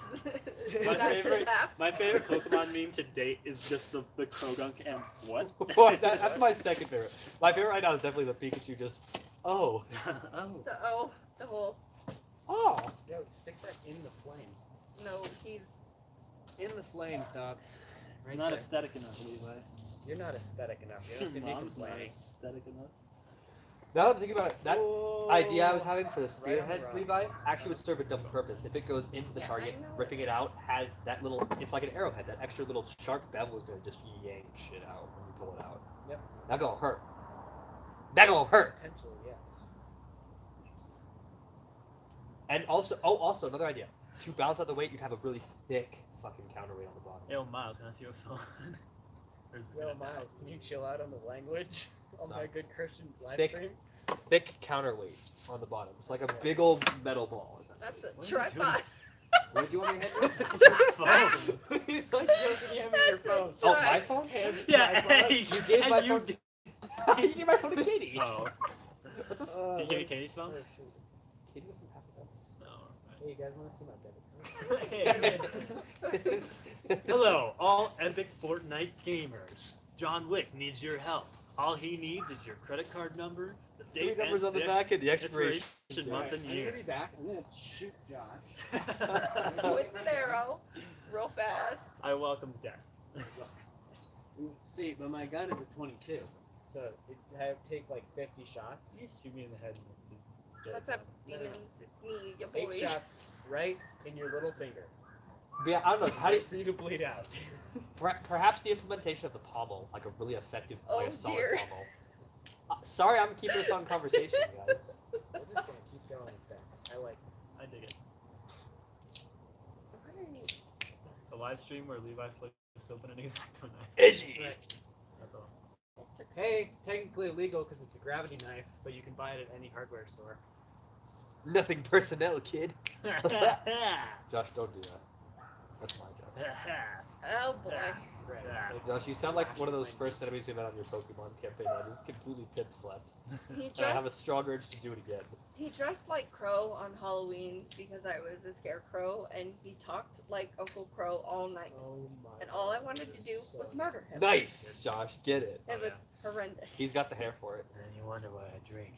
Speaker 3: My
Speaker 4: That's
Speaker 3: favorite-
Speaker 4: in half.
Speaker 3: My favorite Pokemon meme to date is just the Krogunk and what?
Speaker 2: That's my second favorite. My favorite right now is definitely the Pikachu just, oh.
Speaker 3: Oh.
Speaker 4: The whole,
Speaker 2: Oh!
Speaker 1: Yo, stick that in the flames.
Speaker 4: no, he's,
Speaker 1: In the flames, dog. Right
Speaker 3: Not
Speaker 1: there.
Speaker 3: aesthetic enough, Levi.
Speaker 1: You're not aesthetic enough. You
Speaker 3: Your
Speaker 1: don't see me
Speaker 3: mom's not
Speaker 1: complaining.
Speaker 3: aesthetic enough.
Speaker 2: Now that I'm thinking about it, that idea I was having for the
Speaker 1: Right on
Speaker 2: spearhead,
Speaker 1: the rock.
Speaker 2: Levi, actually would serve a double purpose. If it goes into the
Speaker 4: Yeah,
Speaker 2: target,
Speaker 4: I know.
Speaker 2: ripping it out has that little, it's like an arrowhead. That extra little sharp bevel is going to just yank shit out when you pull it out.
Speaker 1: Yep.
Speaker 2: That gonna hurt. That gonna hurt.
Speaker 1: Potentially, yes.
Speaker 2: And also another idea. To balance out the weight, you'd have a really thick fucking counterweight on the bottom.
Speaker 3: Yo, Miles, can I see your phone? Or is it
Speaker 1: Yo,
Speaker 3: gonna die?
Speaker 1: Miles, can you chill out on the language on my
Speaker 2: Sorry.
Speaker 1: good Christian live
Speaker 2: Thick.
Speaker 1: stream?
Speaker 2: Thick counterweight on the bottom. It's like a big old metal ball.
Speaker 4: that's a
Speaker 3: What are you
Speaker 4: tripod.
Speaker 2: What did you want me to hit?
Speaker 3: Phone.
Speaker 1: He's like, yo, can you hand me your
Speaker 4: That's a
Speaker 1: phone?
Speaker 2: Oh,
Speaker 4: Try.
Speaker 2: my phone?
Speaker 1: Hands
Speaker 3: Yeah,
Speaker 1: tripod.
Speaker 3: hey,
Speaker 2: You gave my
Speaker 3: and
Speaker 2: phone. You gave my phone to Katie.
Speaker 3: Oh.
Speaker 1: Oh,
Speaker 3: Did you give me
Speaker 1: that's-
Speaker 3: Katie's phone?
Speaker 1: oh, shoot.
Speaker 2: Katie doesn't have
Speaker 3: No.
Speaker 1: Hey, you guys want to see my debit card?
Speaker 3: Hello, all epic Fortnite gamers. John Wick needs your help. All he needs is your credit card number, the
Speaker 2: Three
Speaker 3: date,
Speaker 2: numbers
Speaker 3: and
Speaker 2: on the
Speaker 3: the
Speaker 2: back and the expiration.
Speaker 3: expiration month and
Speaker 1: I'm gonna
Speaker 3: year.
Speaker 1: be back. I'm gonna shoot Josh.
Speaker 4: With an arrow, real fast.
Speaker 3: I welcome death.
Speaker 1: See, but my gun is a 22, so it have take like 50 shots.
Speaker 3: You shoot me in the head.
Speaker 4: What's up,
Speaker 1: No, no.
Speaker 4: demons? It's me, your
Speaker 1: 8
Speaker 4: boy.
Speaker 1: shots right in your little finger.
Speaker 2: But yeah, I don't know. How do you,
Speaker 1: for you to bleed out?
Speaker 2: perhaps the implementation of the pommel, like a really effective, like
Speaker 4: Oh,
Speaker 2: a solid
Speaker 4: dear.
Speaker 2: pommel. Sorry, I'm keeping this on conversation, guys.
Speaker 1: We're just gonna
Speaker 3: live stream where Levi flips open an X-Acto knife.
Speaker 2: Edgy.
Speaker 1: Right.
Speaker 3: That's all.
Speaker 4: That took
Speaker 1: Hey, technically illegal because it's a gravity knife, but you can buy it at any hardware store.
Speaker 2: Nothing personnel, kid. Josh, don't do that. That's my job.
Speaker 4: Oh boy.
Speaker 1: Right.
Speaker 3: Yeah.
Speaker 1: Like,
Speaker 2: Josh, you sound like one of those
Speaker 1: slash
Speaker 2: first enemies we met on your Pokemon campaign. I just completely pip slept.
Speaker 4: He
Speaker 2: And I have a
Speaker 4: dressed
Speaker 2: strong urge to do it again.
Speaker 4: he dressed like Crow on Halloween because I was a scarecrow, and he talked like Uncle Crow all night.
Speaker 1: Oh my.
Speaker 4: And all I wanted to do was murder him.
Speaker 2: Nice, Josh. Get it.
Speaker 4: It was horrendous.
Speaker 2: He's got the hair for it.
Speaker 3: And then you wonder why I drink.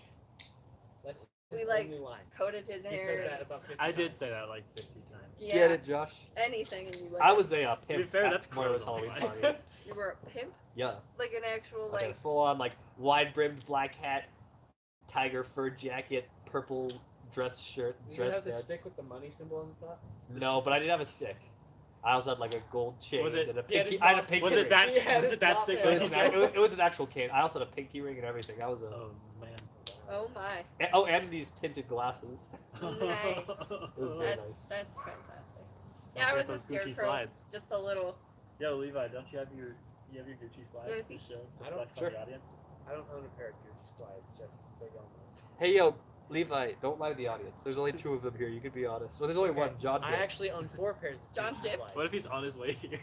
Speaker 1: That's
Speaker 4: We,
Speaker 1: his
Speaker 4: like,
Speaker 1: only line.
Speaker 4: Coated his
Speaker 1: He said
Speaker 4: hair.
Speaker 1: that about 50
Speaker 3: I did
Speaker 1: times.
Speaker 3: say that like 50 times.
Speaker 4: Yeah.
Speaker 2: Get it, Josh?
Speaker 4: Anything. And you
Speaker 2: I
Speaker 4: like
Speaker 2: was a
Speaker 3: To
Speaker 2: pimp
Speaker 3: be fair,
Speaker 2: at
Speaker 3: that's
Speaker 2: Mario's
Speaker 3: Crow's only
Speaker 2: Halloween
Speaker 3: line.
Speaker 2: party.
Speaker 4: You were a pimp,
Speaker 2: Yeah.
Speaker 4: like an actual
Speaker 2: Like a
Speaker 4: like.
Speaker 2: full-on, like, wide-brimmed black hat, tiger fur jacket, purple dress shirt,
Speaker 1: Did you
Speaker 2: dress
Speaker 1: have the
Speaker 2: pants.
Speaker 1: stick with the money symbol on the top?
Speaker 2: No, but I did have a stick. I also had like a gold chain
Speaker 3: Was it-
Speaker 2: and a
Speaker 1: Yeah,
Speaker 2: pinky.
Speaker 1: his
Speaker 2: I had a
Speaker 1: mom-
Speaker 2: pinky
Speaker 3: Was
Speaker 2: ring.
Speaker 3: it that?
Speaker 1: He had
Speaker 3: Was
Speaker 1: his
Speaker 3: it that
Speaker 1: mop
Speaker 3: stick?
Speaker 1: head.
Speaker 2: It was,
Speaker 3: with
Speaker 2: an,
Speaker 3: the
Speaker 2: it was an actual cane. I also had a pinky ring and everything. That was a.
Speaker 3: Oh man.
Speaker 4: Oh my.
Speaker 2: Oh, and these tinted glasses.
Speaker 4: Nice.
Speaker 2: It was very nice.
Speaker 4: That's fantastic. Yeah, I was a
Speaker 3: those Gucci
Speaker 4: scarecrow.
Speaker 3: slides.
Speaker 4: Just a little.
Speaker 3: Yo, Levi, don't you have your Gucci slides
Speaker 4: Let me
Speaker 3: to
Speaker 4: see.
Speaker 3: show
Speaker 1: I
Speaker 3: to
Speaker 1: don't-
Speaker 3: flex
Speaker 2: sure.
Speaker 3: on the audience?
Speaker 1: I don't own a pair of Gucci slides, just so y'all know.
Speaker 2: Hey, yo, Levi, don't lie to the audience. There's only 2 of them here. You could be honest. Well, there's only
Speaker 1: Okay,
Speaker 2: one. John.
Speaker 1: I
Speaker 2: did.
Speaker 1: actually own 4 pairs of
Speaker 4: John
Speaker 1: Gucci
Speaker 4: dipped.
Speaker 1: slides.
Speaker 3: What if he's on his way here?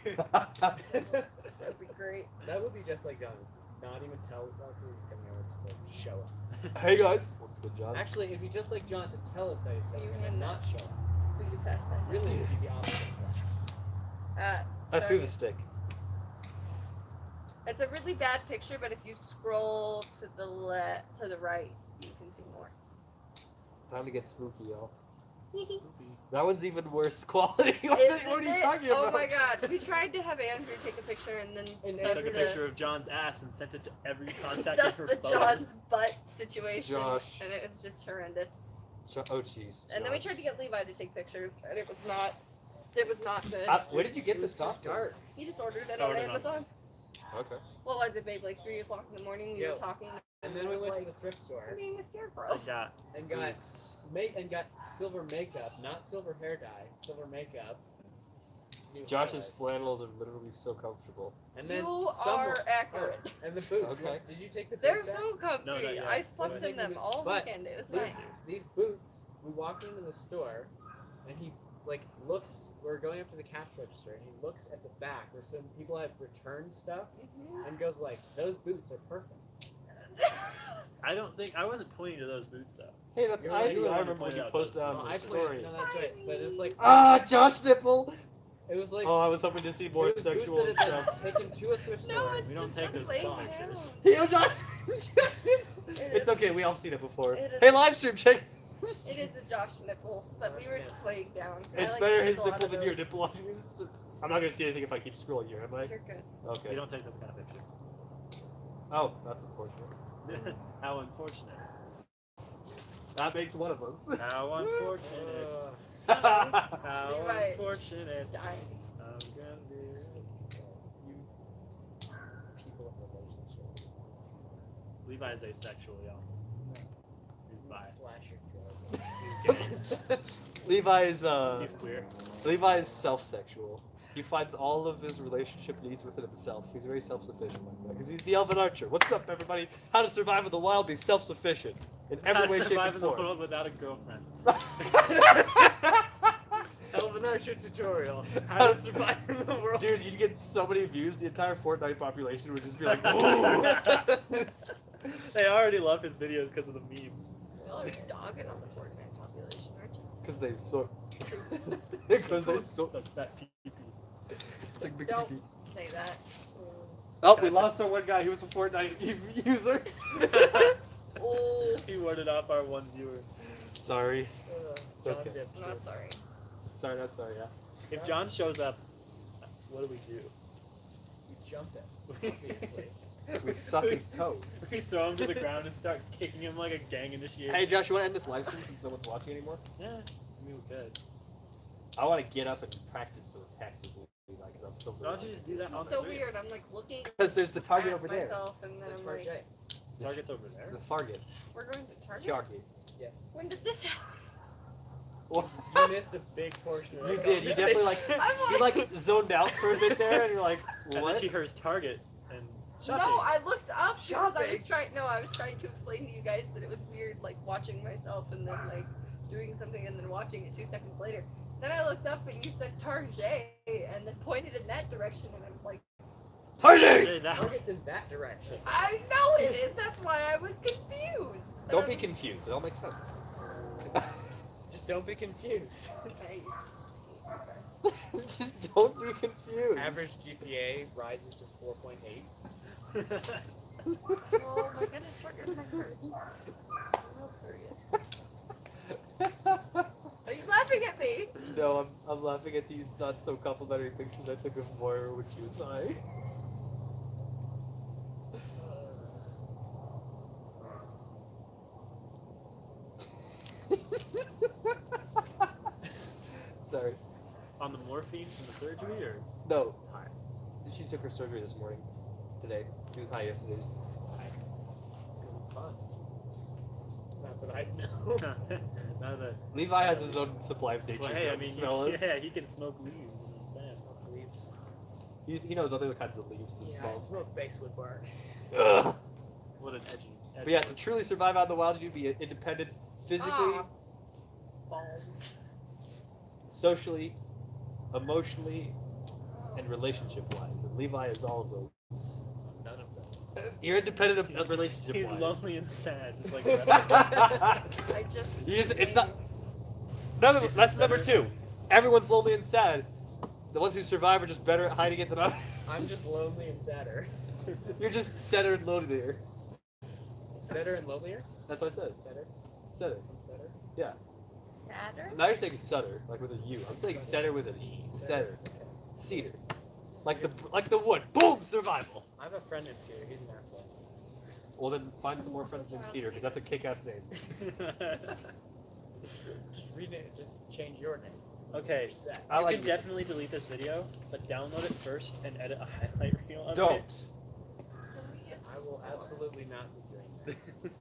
Speaker 4: That'd be great.
Speaker 1: That would be just like John. Just not even tell us that he's coming over, just like show up.
Speaker 2: Hey guys. What's good, John?
Speaker 1: Actually, it'd be just like John to tell us that he's coming
Speaker 4: You
Speaker 1: and then
Speaker 4: hand
Speaker 1: not show up.
Speaker 4: Will you pass that?
Speaker 1: Really, it would be the opposite of that.
Speaker 2: I threw
Speaker 4: sorry.
Speaker 2: the stick.
Speaker 4: It's a really bad picture, but if you scroll to the to the right, you can see more.
Speaker 2: Time to get spooky, y'all.
Speaker 3: Spoopy.
Speaker 2: That one's even worse quality. what
Speaker 4: Isn't
Speaker 2: are you
Speaker 4: it?
Speaker 2: talking about?
Speaker 4: Oh my god. We tried to have Andrew take a picture and then
Speaker 1: And
Speaker 4: that's
Speaker 3: Took a
Speaker 4: the,
Speaker 3: picture of John's ass and sent it to every contact.
Speaker 4: just the John's butt situation.
Speaker 2: Josh.
Speaker 4: And it was just horrendous.
Speaker 2: Oh jeez.
Speaker 4: And then we tried to get Levi to take pictures and it was not good.
Speaker 2: Where did you get
Speaker 1: It
Speaker 2: this
Speaker 1: was too
Speaker 2: costume?
Speaker 1: dark.
Speaker 4: He just ordered it
Speaker 3: Oh,
Speaker 4: on
Speaker 3: ordered it on-
Speaker 4: Amazon.
Speaker 2: Okay.
Speaker 4: What was it, babe? Like 3 o'clock in the morning we
Speaker 1: Yo.
Speaker 4: were talking
Speaker 1: And then we
Speaker 4: I was
Speaker 1: went to
Speaker 4: like,
Speaker 1: the thrift store
Speaker 4: I'm being a scarecrow.
Speaker 3: I got
Speaker 1: and got
Speaker 3: boots.
Speaker 1: got silver makeup, not silver hair dye, silver makeup. New
Speaker 2: Josh's
Speaker 1: highlight.
Speaker 2: flannels are literally so comfortable.
Speaker 1: And then
Speaker 4: You
Speaker 1: someone-
Speaker 4: are accurate.
Speaker 1: Oh, and the boots.
Speaker 2: Okay.
Speaker 1: Did you take the boots?
Speaker 4: They're
Speaker 1: back?
Speaker 4: so comfy.
Speaker 3: No, not yet.
Speaker 4: I slept
Speaker 1: But-
Speaker 4: in them all
Speaker 1: but
Speaker 4: weekend. It was
Speaker 1: These,
Speaker 4: nice.
Speaker 1: these boots, we walk into the store, and he like looks. We're going up to the cash register, and he looks at the back where some people have returned stuff,
Speaker 4: Mhm.
Speaker 1: and goes like, "Those boots are perfect."
Speaker 3: I don't think I wasn't pointing to those boots though.
Speaker 2: Hey, that's
Speaker 1: You're
Speaker 2: Ivy.
Speaker 1: right, you
Speaker 2: I
Speaker 3: were
Speaker 2: remember when
Speaker 3: pointing
Speaker 2: you
Speaker 3: out
Speaker 2: posted that
Speaker 3: those-
Speaker 2: on
Speaker 1: I
Speaker 2: the
Speaker 1: played.
Speaker 2: story.
Speaker 1: No, that's right. But it's like
Speaker 2: Josh Nipple!
Speaker 1: it was like
Speaker 2: Oh, I was hoping to see more
Speaker 1: it was boots
Speaker 2: sexual
Speaker 1: that had
Speaker 2: stuff.
Speaker 1: been taken to a thrift store.
Speaker 4: No, it's
Speaker 3: We don't
Speaker 4: just
Speaker 3: take
Speaker 4: them
Speaker 3: those
Speaker 4: laying
Speaker 3: pictures.
Speaker 4: down.
Speaker 2: Yo, Josh! It's
Speaker 4: is-
Speaker 2: okay, we all seen it before.
Speaker 4: It is-
Speaker 2: Hey, live stream, check!
Speaker 4: It is a Josh nipple, but we were just laying down. I
Speaker 2: It's
Speaker 4: like
Speaker 2: better
Speaker 4: to
Speaker 2: his
Speaker 4: tickle out
Speaker 2: nipple
Speaker 4: of
Speaker 2: than your
Speaker 4: those.
Speaker 2: nipple on yours. I'm not gonna see anything if I keep scrolling here, am I?
Speaker 4: You're good.
Speaker 2: Okay.
Speaker 3: We don't take those kind of pictures.
Speaker 2: Oh, that's unfortunate.
Speaker 3: How unfortunate.
Speaker 2: That makes one of us.
Speaker 3: How unfortunate. How
Speaker 4: Levi.
Speaker 3: unfortunate.
Speaker 4: Dying.
Speaker 3: I'm gonna do it.
Speaker 1: You people in relationships.
Speaker 3: Levi's asexual, y'all. He's bi.
Speaker 1: Slash your
Speaker 3: He's gay.
Speaker 2: Levi's
Speaker 3: He's queer.
Speaker 2: Levi's self-sexual. He finds all of his relationship needs within himself. He's very self-sufficient like that because he's the Elven Archer. What's up, everybody? How to survive in the wild? Be self-sufficient in
Speaker 3: How
Speaker 2: every
Speaker 3: to
Speaker 2: way, shape,
Speaker 3: survive
Speaker 2: and
Speaker 3: in the
Speaker 2: form.
Speaker 3: world without a girlfriend.
Speaker 1: Elven Archer tutorial. How to survive in the world.
Speaker 2: Dude, you'd get so many views. The entire Fortnite population would just be like, "Ooh."
Speaker 3: They already love his videos because of the memes.
Speaker 4: Y'all are dogging on the Fortnite population, aren't you?
Speaker 2: Because they suck. Because they suck.
Speaker 3: So it's that pee-pee.
Speaker 2: It's like big
Speaker 4: Don't
Speaker 2: pee-pee.
Speaker 4: say that.
Speaker 2: Oh, we lost our one guy. He was a Fortnite user.
Speaker 4: Oh,
Speaker 3: He warded off our one viewer.
Speaker 2: Sorry.
Speaker 1: It's
Speaker 2: okay.
Speaker 4: not sorry.
Speaker 2: Sorry, not sorry, yeah.
Speaker 3: If John shows up, what do we do?
Speaker 1: You jump it, obviously.
Speaker 2: We suck his toes.
Speaker 3: We throw him to the ground and start kicking him like a gang initiation.
Speaker 2: Hey, Josh, you want to end this live stream since no one's watching anymore?
Speaker 3: Yeah, I mean we could.
Speaker 2: I want to get up and practice some attacks with Levi because I'm so
Speaker 3: Why don't you just do that
Speaker 4: This
Speaker 3: on
Speaker 4: is
Speaker 3: the
Speaker 4: so
Speaker 3: stream?
Speaker 4: weird. I'm like looking
Speaker 2: Because there's the target
Speaker 4: at
Speaker 2: over there.
Speaker 4: myself and then
Speaker 1: That's
Speaker 4: I'm like,
Speaker 1: Marche.
Speaker 3: Target's over there.
Speaker 2: The target.
Speaker 4: we're going to Target?
Speaker 2: Target.
Speaker 4: When did this happen?
Speaker 2: What?
Speaker 1: You missed a big portion of
Speaker 2: You
Speaker 1: that
Speaker 2: did. You definitely like.
Speaker 4: I'm
Speaker 2: You like zoned out for a bit there, and you're like,
Speaker 3: And then
Speaker 2: what?
Speaker 3: she hears Target and
Speaker 4: No,
Speaker 3: shopping.
Speaker 4: I looked up because I was
Speaker 1: Shopping.
Speaker 4: trying. No, I was trying to explain to you guys that it was weird, like watching myself and then like doing something and then watching it 2 seconds later. Then I looked up and you said Target and then pointed in that direction and I was like,
Speaker 2: Target!
Speaker 3: Hey, now.
Speaker 1: Target's in that direction.
Speaker 4: I know it is. That's why I was confused.
Speaker 2: Don't be confused. It all makes sense.
Speaker 1: Just don't be confused.
Speaker 4: Okay.
Speaker 2: Just don't be confused.
Speaker 1: Average GPA rises to 4.8.
Speaker 4: Oh my goodness, what my hurt. I'm curious. Are you laughing at me?
Speaker 2: No, I'm laughing at these not so complimentary pictures I took of Moira when she was high. Sorry.
Speaker 3: On the morphine from the surgery, or
Speaker 2: No. Hi. She took her surgery this morning. Today. She was high yesterday.
Speaker 1: It's gonna be fun. Not that I know.
Speaker 3: none of the.
Speaker 2: Levi has his own supply of nature.
Speaker 3: Well, hey, I mean,
Speaker 2: smellers.
Speaker 3: yeah, he can smoke leaves. And sand.
Speaker 1: Leaves.
Speaker 2: He knows other kinds of leaves to
Speaker 1: Yeah, I
Speaker 2: smoke.
Speaker 1: smoke basswood bark.
Speaker 2: Ugh.
Speaker 3: What an edgy.
Speaker 2: But yeah, to truly survive out in the wild, you need to be independent physically,
Speaker 4: Ah. Balls.
Speaker 2: socially, emotionally, and relationship-wise. And Levi is all of those.
Speaker 3: None of those.
Speaker 2: You're independent of relationship-wise.
Speaker 3: He's lonely and sad, just like the rest of us.
Speaker 4: I just.
Speaker 2: You just, it's not. That's number 2. Everyone's lonely and sad. The ones who survive are just better at hiding it than others.
Speaker 1: I'm just lonely and sadder.
Speaker 2: You're just sadder and lonelier.
Speaker 1: Sadder and lonelier?
Speaker 2: That's what I said.
Speaker 1: Sadder?
Speaker 2: Sadder.
Speaker 1: I'm sadder?
Speaker 2: Yeah.
Speaker 4: Sadder?
Speaker 2: Now you're saying Sutter, like with a U. I'm saying Setter with an E. Setter. Cedar. Like the wood. Boom! Survival.
Speaker 1: I have a friend named Cedar. He's an asshole.
Speaker 2: Well then find some more friends named Cedar, because that's a kick-ass name.
Speaker 1: Just read it. Just change your name.
Speaker 3: Okay,
Speaker 1: You're sad.
Speaker 2: I
Speaker 3: you
Speaker 2: like
Speaker 3: can
Speaker 2: it.
Speaker 3: definitely delete this video, but download it first and edit a highlight reel of it.
Speaker 2: Don't.
Speaker 1: I will absolutely not be doing that.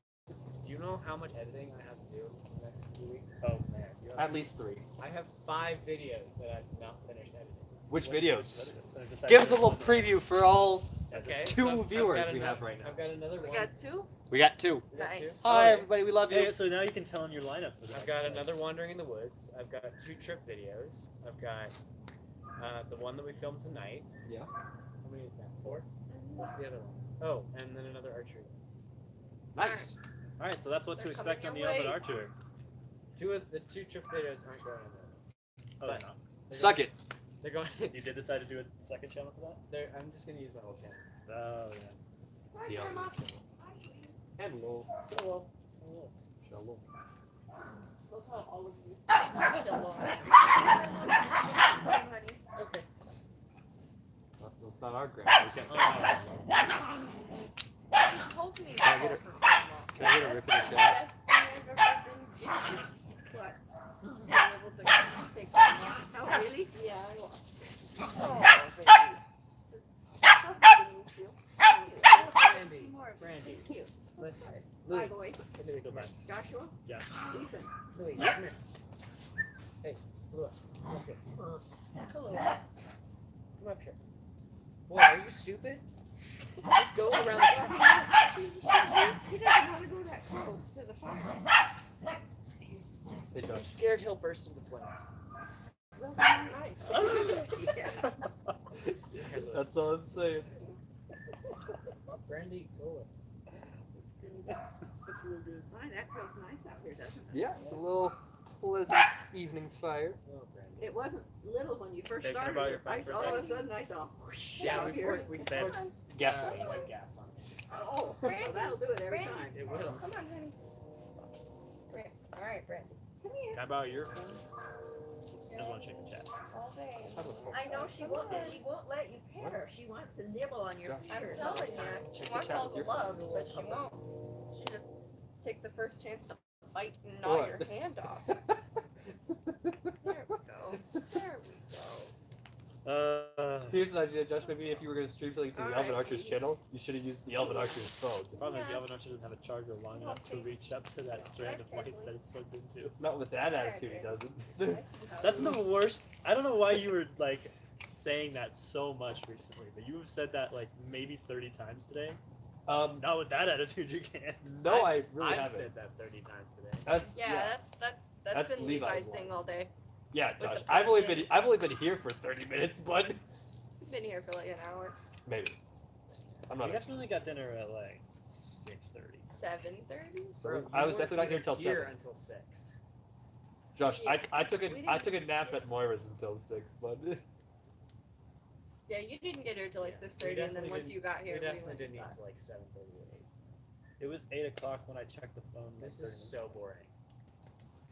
Speaker 1: Do you know how much editing I have to do in the next few weeks?
Speaker 3: Oh man.
Speaker 1: You have-
Speaker 2: At least 3.
Speaker 1: I have 5 videos that I've not finished editing.
Speaker 2: Which
Speaker 3: What-
Speaker 2: videos?
Speaker 3: what- decide
Speaker 2: Give us a
Speaker 3: which
Speaker 2: little
Speaker 3: one.
Speaker 2: preview for all
Speaker 3: Yeah, just-
Speaker 1: Okay.
Speaker 2: 2
Speaker 1: so I've
Speaker 2: viewers
Speaker 1: got
Speaker 2: we
Speaker 1: ano-
Speaker 2: have right now.
Speaker 1: I've got another
Speaker 4: We
Speaker 1: one.
Speaker 4: got 2?
Speaker 2: We got 2.
Speaker 1: We got
Speaker 4: Nice.
Speaker 1: 2?
Speaker 2: Hi
Speaker 1: Okay.
Speaker 2: everybody, we love you.
Speaker 3: Hey, so now you can tell them your lineup for the
Speaker 1: I've
Speaker 3: next
Speaker 1: got
Speaker 3: one.
Speaker 1: another Wandering in the Woods. I've got 2 trip videos. I've got the one that we filmed tonight.
Speaker 2: Yeah.
Speaker 1: How many is that? 4? What's the other one? Oh, and then another archery.
Speaker 2: Nice.
Speaker 3: All right, so that's what to
Speaker 4: They're
Speaker 3: expect on
Speaker 4: coming
Speaker 3: the
Speaker 4: your
Speaker 3: Elven
Speaker 4: way.
Speaker 3: Archer.
Speaker 1: 2 of the 2 trip videos aren't going on there.
Speaker 3: Oh,
Speaker 1: But-
Speaker 3: no.
Speaker 2: Suck it.
Speaker 1: They're going.
Speaker 3: You did decide to do a second channel for that?
Speaker 1: I'm just gonna use my whole channel.
Speaker 3: Oh yeah.
Speaker 2: The Elven channel. Hello.
Speaker 1: Hello.
Speaker 2: Shalom.
Speaker 4: Look how all of you.
Speaker 1: Okay.
Speaker 2: Well, that's not our grandma. We can't say that.
Speaker 4: She told me
Speaker 2: Can I get a- Can I get a rip in the chat?
Speaker 4: Best thing I've ever been given. What? Being able to say grandma. Oh, really? Yeah, I was. Oh, thank you. So happy to meet you.
Speaker 1: Brandy.
Speaker 4: More.
Speaker 1: Brandy.
Speaker 4: Thank you.
Speaker 1: Listen.
Speaker 4: Hi,
Speaker 1: Louis.
Speaker 4: boys.
Speaker 1: Hey, Louis,
Speaker 3: Go
Speaker 1: come
Speaker 3: back.
Speaker 1: here.
Speaker 4: Joshua?
Speaker 3: Yeah.
Speaker 4: Ethan.
Speaker 1: Louis, come here. Hey, Louis, come up here.
Speaker 4: Hello.
Speaker 1: Come up here. Boy, are you stupid? Just go around the
Speaker 5: He doesn't want to go that close to the fire.
Speaker 2: Hey, Josh.
Speaker 1: I'm scared he'll burst into flames.
Speaker 5: Well, nice. Yeah.
Speaker 2: That's all I'm saying.
Speaker 1: Brandy, go away.
Speaker 3: That's really good.
Speaker 5: Fine, that feels nice out here, doesn't it?
Speaker 2: Yeah, it's a little pleasant evening fire.
Speaker 1: Oh, Brandy.
Speaker 5: It wasn't little when you first
Speaker 3: Hey, can I
Speaker 5: started.
Speaker 3: borrow your
Speaker 5: it.
Speaker 3: phone for a
Speaker 5: All of a
Speaker 3: second?
Speaker 5: sudden I saw whoosh
Speaker 1: Yeah,
Speaker 5: out
Speaker 1: we
Speaker 5: here.
Speaker 1: poured
Speaker 3: Babe.
Speaker 2: Gasoline, like gas on it.
Speaker 5: Oh, well, that'll do it every
Speaker 4: Brandy.
Speaker 5: time.
Speaker 1: It will.
Speaker 4: Come on, honey. Brent. All right, Brent. Come here.
Speaker 3: Can I borrow your phone? I just want to check the chat.
Speaker 4: All day.
Speaker 5: I know she won't. She won't let you pet her. She wants to nibble on your
Speaker 2: Josh.
Speaker 4: I'm
Speaker 5: fingers.
Speaker 4: telling you, she wants all the love, but she won't. She just take the first chance to bite and gnaw
Speaker 2: What?
Speaker 4: your hand off. There we go. There we go.
Speaker 2: Here's an idea, Josh. Maybe if you were going to stream something to the
Speaker 5: Alright,
Speaker 2: Elven Archer's
Speaker 5: geez.
Speaker 2: channel, you should have used the Elven Archer's phone.
Speaker 3: The problem is the
Speaker 4: Yeah.
Speaker 3: Elven Archer doesn't have a charger long enough to reach up to that strand of lights that it's plugged into.
Speaker 2: Not with that attitude, he doesn't.
Speaker 3: That's the worst. I don't know why you were like saying that so much recently, but you have said that like maybe 30 times today. Not with that attitude, you can't.
Speaker 2: No, I really
Speaker 1: I've
Speaker 2: haven't.
Speaker 1: said that 30 times today.
Speaker 2: That's
Speaker 4: Yeah, that's been
Speaker 2: Levi's
Speaker 4: Levi's
Speaker 2: one.
Speaker 4: thing all day.
Speaker 2: yeah,
Speaker 4: with
Speaker 2: Josh.
Speaker 4: the
Speaker 2: I've only
Speaker 4: pumpkins.
Speaker 2: been here for 30 minutes, but
Speaker 4: Been here for like an hour.
Speaker 2: maybe. I'm
Speaker 3: We
Speaker 2: not.
Speaker 3: definitely got dinner at like 6:30.
Speaker 4: 7:30.
Speaker 2: So I was definitely not here till
Speaker 1: here
Speaker 2: 7.
Speaker 1: until 6.
Speaker 2: Josh,
Speaker 4: Yeah,
Speaker 2: I took
Speaker 4: we
Speaker 2: a
Speaker 4: didn't-
Speaker 2: nap at Moira's until 6, but
Speaker 4: Yeah, you didn't get here till like
Speaker 1: Yeah,
Speaker 4: 6:30, and then
Speaker 1: definitely
Speaker 4: once
Speaker 1: didn't-
Speaker 4: you got here,
Speaker 1: We definitely
Speaker 4: went
Speaker 1: didn't eat
Speaker 4: back.
Speaker 1: until like 7:30 or 8.
Speaker 3: It was 8 o'clock when I checked the phone. like
Speaker 1: This
Speaker 3: 30
Speaker 1: is
Speaker 3: minutes
Speaker 1: so
Speaker 3: ago.
Speaker 1: boring.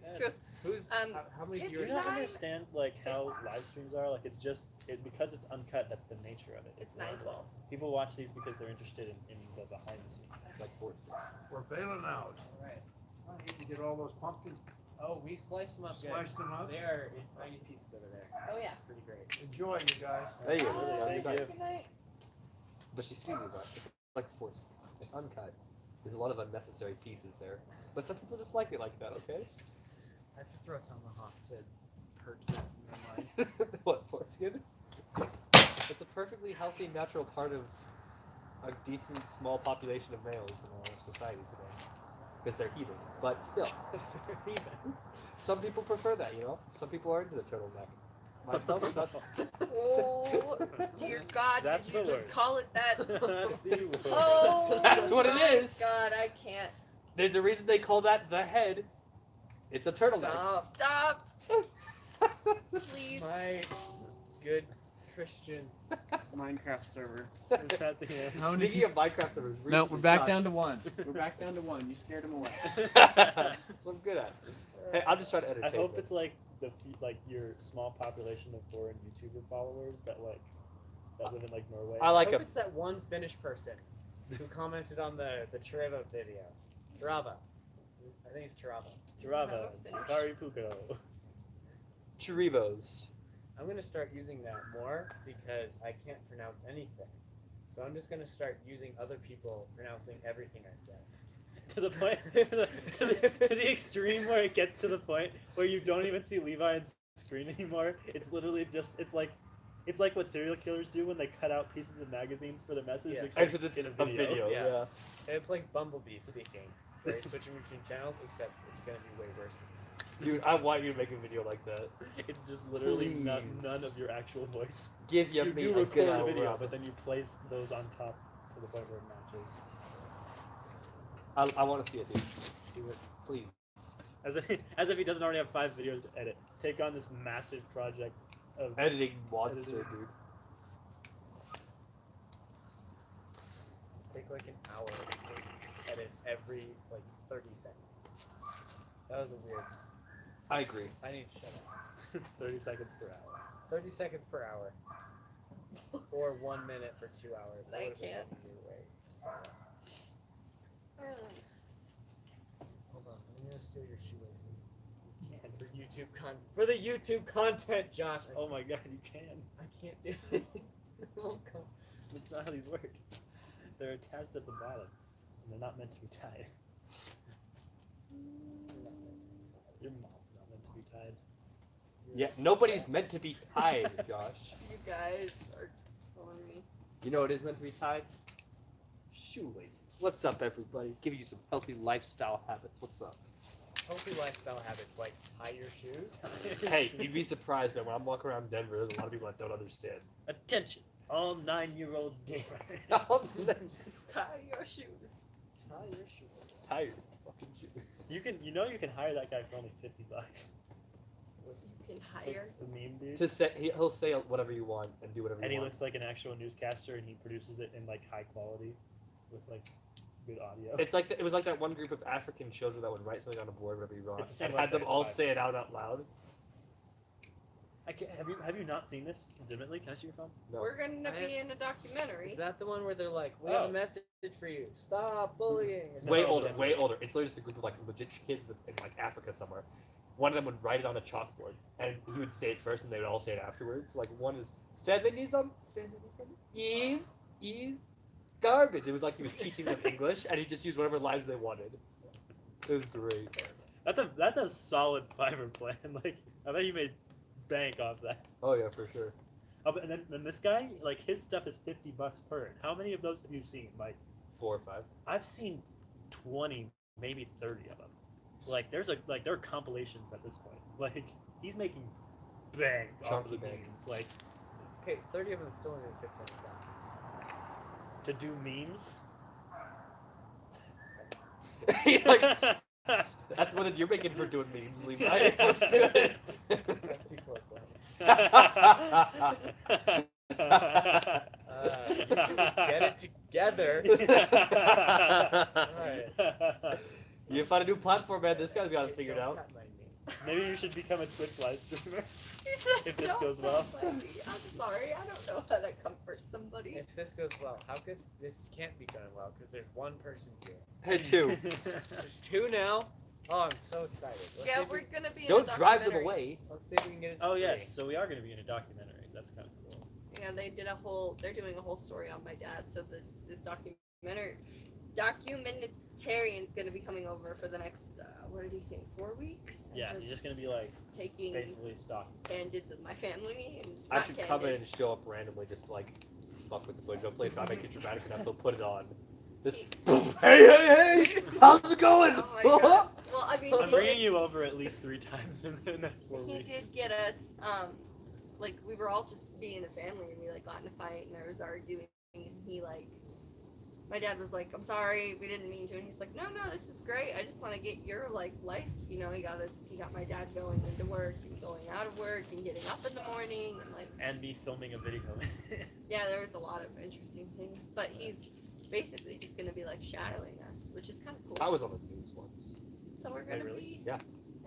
Speaker 3: Yeah.
Speaker 4: True.
Speaker 1: Who's how many
Speaker 4: it's
Speaker 3: Do you
Speaker 1: viewers?
Speaker 3: not
Speaker 4: Time.
Speaker 3: understand like how live streams are? Like it's just because it's uncut. That's the nature of it.
Speaker 4: It's
Speaker 3: not-
Speaker 4: 9:12.
Speaker 3: People watch these because they're interested in the behind the scenes.
Speaker 2: it's like 4.
Speaker 6: We're bailing out.
Speaker 1: Alright.
Speaker 6: I need to get all those pumpkins,
Speaker 1: Oh, we sliced them up good.
Speaker 6: sliced them up.
Speaker 1: They are in tiny pieces over there.
Speaker 4: Oh, yeah.
Speaker 1: It's pretty great.
Speaker 6: Enjoy, you guys.
Speaker 2: There you go.
Speaker 4: Oh,
Speaker 3: Thank you.
Speaker 4: good night.
Speaker 2: But you see, Levi, it's like 4. It's uncut. There's a lot of unnecessary pieces there. But some people just like it like that, okay?
Speaker 1: I have to throw a tomahawk to purge that from my mind.
Speaker 2: What, foreskin? It's a perfectly healthy, natural part of a decent, small population of males in our society today. Because they're heathens. But still, some people prefer that, you know? Some people are into the turtleneck. Myself, not.
Speaker 4: Oh, dear God,
Speaker 3: That's
Speaker 4: did you
Speaker 3: the
Speaker 4: just
Speaker 3: worst.
Speaker 4: call it that?
Speaker 3: That's the worst.
Speaker 4: Oh,
Speaker 2: That's what it
Speaker 4: my
Speaker 2: is.
Speaker 4: God, I can't.
Speaker 2: There's a reason they call that the head. It's a turtleneck.
Speaker 4: Stop. Please.
Speaker 1: My good Christian Minecraft server.
Speaker 3: Is that the end?
Speaker 1: How many-
Speaker 2: Speaking of Minecraft servers,
Speaker 1: No, we're back down
Speaker 2: to.
Speaker 1: to 1. We're back down to 1. You scared him away.
Speaker 2: That's what I'm good at. Hey, I'm just trying to
Speaker 3: I
Speaker 2: entertain.
Speaker 3: hope
Speaker 2: them.
Speaker 3: it's like like your small population of foreign YouTuber followers that live in like Norway.
Speaker 2: I
Speaker 1: I
Speaker 2: like
Speaker 1: hope
Speaker 2: him.
Speaker 1: it's that one Finnish person who commented on the Treva video. Trava. I think it's Trava.
Speaker 3: Jirava,
Speaker 4: Finish.
Speaker 3: Kari Puko.
Speaker 2: Churibos.
Speaker 1: I'm gonna start using that more because I can't pronounce anything. So I'm just gonna start using other people pronouncing everything I say.
Speaker 3: To the point, to the extreme where it gets to the point where you don't even see Levi on screen anymore. It's literally just, it's like what serial killers do when they cut out pieces of magazines for the message,
Speaker 1: Yeah.
Speaker 3: except
Speaker 2: Except it's
Speaker 3: in
Speaker 2: a video.
Speaker 1: Yeah.
Speaker 2: Yeah.
Speaker 1: It's like Bumblebee speaking, where he's switching between channels, except it's gonna be way worse.
Speaker 2: Dude, I want you to make a video like that.
Speaker 3: It's just literally none
Speaker 2: Please.
Speaker 3: of your actual voice.
Speaker 2: Give
Speaker 3: You
Speaker 2: me
Speaker 3: do
Speaker 2: a good
Speaker 3: record a video,
Speaker 2: album.
Speaker 3: but then you place those on top to the point where it matches.
Speaker 2: I want to see it, dude.
Speaker 3: Do it.
Speaker 2: Please.
Speaker 3: As if he doesn't already have 5 videos to edit. Take on this massive project of
Speaker 2: Editing monster,
Speaker 3: Editing.
Speaker 2: dude.
Speaker 1: Take like an hour to edit every like 30 seconds. That was a weird.
Speaker 2: I agree.
Speaker 1: I need to shut up.
Speaker 3: 30 seconds per hour.
Speaker 1: 30 seconds per hour. Or 1 minute for 2 hours. That
Speaker 4: I
Speaker 1: would've been
Speaker 4: can't.
Speaker 1: an easier way to say that. Hold on, I'm gonna steal your shoelaces.
Speaker 3: You can't.
Speaker 1: For the YouTube content, Josh.
Speaker 3: Oh my god, you can.
Speaker 1: I can't do it. It won't come.
Speaker 3: That's not how these work. They're attached at the bottom, and they're not meant to be tied. Your mom's not meant to be tied.
Speaker 2: Yeah, nobody's meant to be tied, Josh.
Speaker 4: You guys are killing me.
Speaker 2: You know what is meant to be tied? Shoelaces. What's up, everybody? Give you some healthy lifestyle habits. What's up?
Speaker 1: Healthy lifestyle habits like tie your shoes.
Speaker 2: Hey, you'd be surprised, man. When I'm walking around Denver, there's a lot of people that don't understand.
Speaker 3: Attention, all 9-year-old gamers.
Speaker 4: Tie your shoes.
Speaker 1: Tie your shoes.
Speaker 2: Tie your fucking shoes.
Speaker 3: You can hire that guy for only $50.
Speaker 4: You can hire.
Speaker 3: The meme dude.
Speaker 2: To say, he'll say whatever you want and do whatever
Speaker 3: And
Speaker 2: you
Speaker 3: he
Speaker 2: want.
Speaker 3: looks like an actual newscaster, and he produces it in like high quality, with like good audio.
Speaker 2: It's like it was like that one group of African children that would write something on a board whenever you wrote,
Speaker 3: It's the same
Speaker 2: and had them
Speaker 3: website,
Speaker 2: all
Speaker 3: it's fine.
Speaker 2: say it out loud.
Speaker 3: Have you not seen this legitimately? Can I see your phone?
Speaker 2: No.
Speaker 4: We're gonna be in a documentary.
Speaker 1: Is that the one where they're like, we have
Speaker 3: Oh.
Speaker 1: a message for you. Stop bullying. or
Speaker 2: Way
Speaker 1: something?
Speaker 2: older, way older. It's literally just a group of like legit kids in like Africa somewhere. One of them would write it on a chalkboard, and he would say it first, and they would all say it afterwards. Like one is Feminism is garbage. It was like he was teaching them English, and he just used whatever lines they wanted. It was great.
Speaker 3: That's a solid Fiverr plan. Like, I bet you made bank off that.
Speaker 2: Oh yeah, for sure.
Speaker 3: Oh, but then this guy, like, his stuff is $50 per. And how many of those have you seen? Like,
Speaker 2: 4 or 5.
Speaker 3: I've seen 20, maybe 30 of them. Like, there are compilations at this point. Like, he's making bank off of the
Speaker 2: Chunky bank.
Speaker 3: memes. Like,
Speaker 1: Okay, 30 of them still only $15.
Speaker 3: to do memes.
Speaker 2: He's like, that's what you're making for doing memes, Levi. Let's do it.
Speaker 1: That's too close, man. Get it together. Alright.
Speaker 2: You find a new platform, man. This guy's got it figured
Speaker 1: Don't
Speaker 2: out.
Speaker 1: cut my knee.
Speaker 3: Maybe you should become a Twitch live streamer.
Speaker 4: He said,
Speaker 3: If this
Speaker 4: "Don't
Speaker 3: goes well."
Speaker 4: complain. I'm sorry, I don't know how to comfort somebody.
Speaker 1: If this goes well, how could this can't be going well because there's one person here.
Speaker 2: Hey, 2.
Speaker 1: There's 2 now. Oh, I'm so excited. Let's see
Speaker 4: Yeah,
Speaker 1: if
Speaker 4: we're
Speaker 1: we,
Speaker 4: gonna be in
Speaker 2: Don't
Speaker 4: a
Speaker 2: drive them
Speaker 4: documentary.
Speaker 2: away.
Speaker 1: let's see if we can get it. To
Speaker 3: Oh
Speaker 1: 3.
Speaker 3: yes, so we are going to be in a documentary. That's kind of cool.
Speaker 4: Yeah, they're doing a whole story on my dad. So this documentarian's gonna be coming over for the next what did he say, 4 weeks? And
Speaker 3: Yeah, he's just going to be like
Speaker 4: taking
Speaker 3: basically stalking.
Speaker 4: candids of my family and
Speaker 2: I
Speaker 4: not
Speaker 2: should come in and
Speaker 4: candids.
Speaker 2: show up randomly just to, like, fuck with the footage. Hopefully, if I make it dramatic enough, they'll put it on. This. Hey! How's it going?
Speaker 4: Oh my god. Well, I mean,
Speaker 3: I'm bringing you over at least 3 times in the next 4
Speaker 4: he
Speaker 3: weeks.
Speaker 4: did get us, like, we were all just being a family, and we, like, got in a fight, and there was arguing, and he, like, my dad was like, I'm sorry, we didn't mean to, and he's like, no, this is great, I just want to get your, like, life, you know, he got my dad going into work, and going out of work, and getting up in the morning, and, like,
Speaker 3: And me filming a video.
Speaker 4: yeah, there was a lot of interesting things, but he's basically just gonna be, like, shadowing us, which is kind of cool.
Speaker 2: I was on the news once.
Speaker 4: So we're gonna
Speaker 3: really?
Speaker 4: be
Speaker 2: Yeah.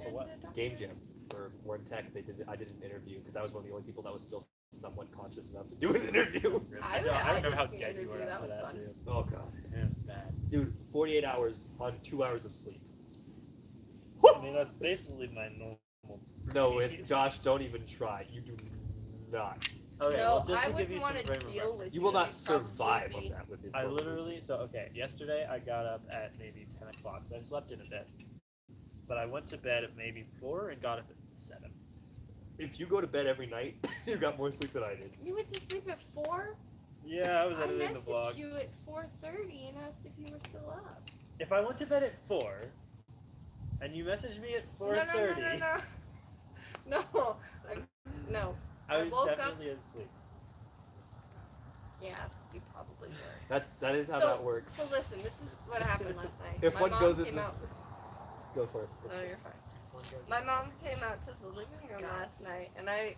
Speaker 3: For what?
Speaker 4: in a
Speaker 2: Game
Speaker 4: documentary.
Speaker 2: Jam for War and Tech. I did an interview because I was one of the only people that was still somewhat conscious enough to do an interview.
Speaker 3: I
Speaker 4: I
Speaker 3: remember
Speaker 4: did
Speaker 3: how
Speaker 4: the
Speaker 3: dead you were
Speaker 4: interview, that
Speaker 3: after
Speaker 4: was
Speaker 3: that,
Speaker 4: fun.
Speaker 3: too.
Speaker 2: Oh god,
Speaker 3: Yeah, bad.
Speaker 2: dude, 48 hours on 2 hours of sleep.
Speaker 3: I mean, that's basically my normal.
Speaker 2: No, Josh, don't even try. You do not.
Speaker 3: Okay,
Speaker 4: No,
Speaker 3: well, just
Speaker 4: I
Speaker 3: to give
Speaker 4: wouldn't
Speaker 3: you some
Speaker 4: want to
Speaker 3: frame of
Speaker 4: deal
Speaker 3: reference.
Speaker 4: with
Speaker 2: You will not
Speaker 4: You'd probably
Speaker 2: survive
Speaker 4: be-
Speaker 2: on that with your.
Speaker 3: I literally, yesterday I got up at maybe 10 o'clock, so I slept in a bit. But I went to bed at maybe 4 and got up at 7.
Speaker 2: If you go to bed every night, you got more sleep than I did.
Speaker 4: You went to sleep at 4?
Speaker 3: Yeah, I was
Speaker 4: I
Speaker 3: editing the vlog.
Speaker 4: messaged you at 4:30 and asked if you were still up.
Speaker 3: If I went to bed at 4, and you messaged me at 4:30,
Speaker 4: No. No.
Speaker 3: I was
Speaker 4: woke up-
Speaker 3: definitely asleep.
Speaker 4: Yeah, you probably were.
Speaker 2: That is how
Speaker 4: So-
Speaker 2: that works.
Speaker 4: So listen, this is what happened last night.
Speaker 2: If
Speaker 4: My
Speaker 2: one
Speaker 4: mom
Speaker 2: goes
Speaker 4: came
Speaker 2: into
Speaker 4: out.
Speaker 2: Go for it.
Speaker 4: Oh, you're fine. My mom came out to the living room last night, and I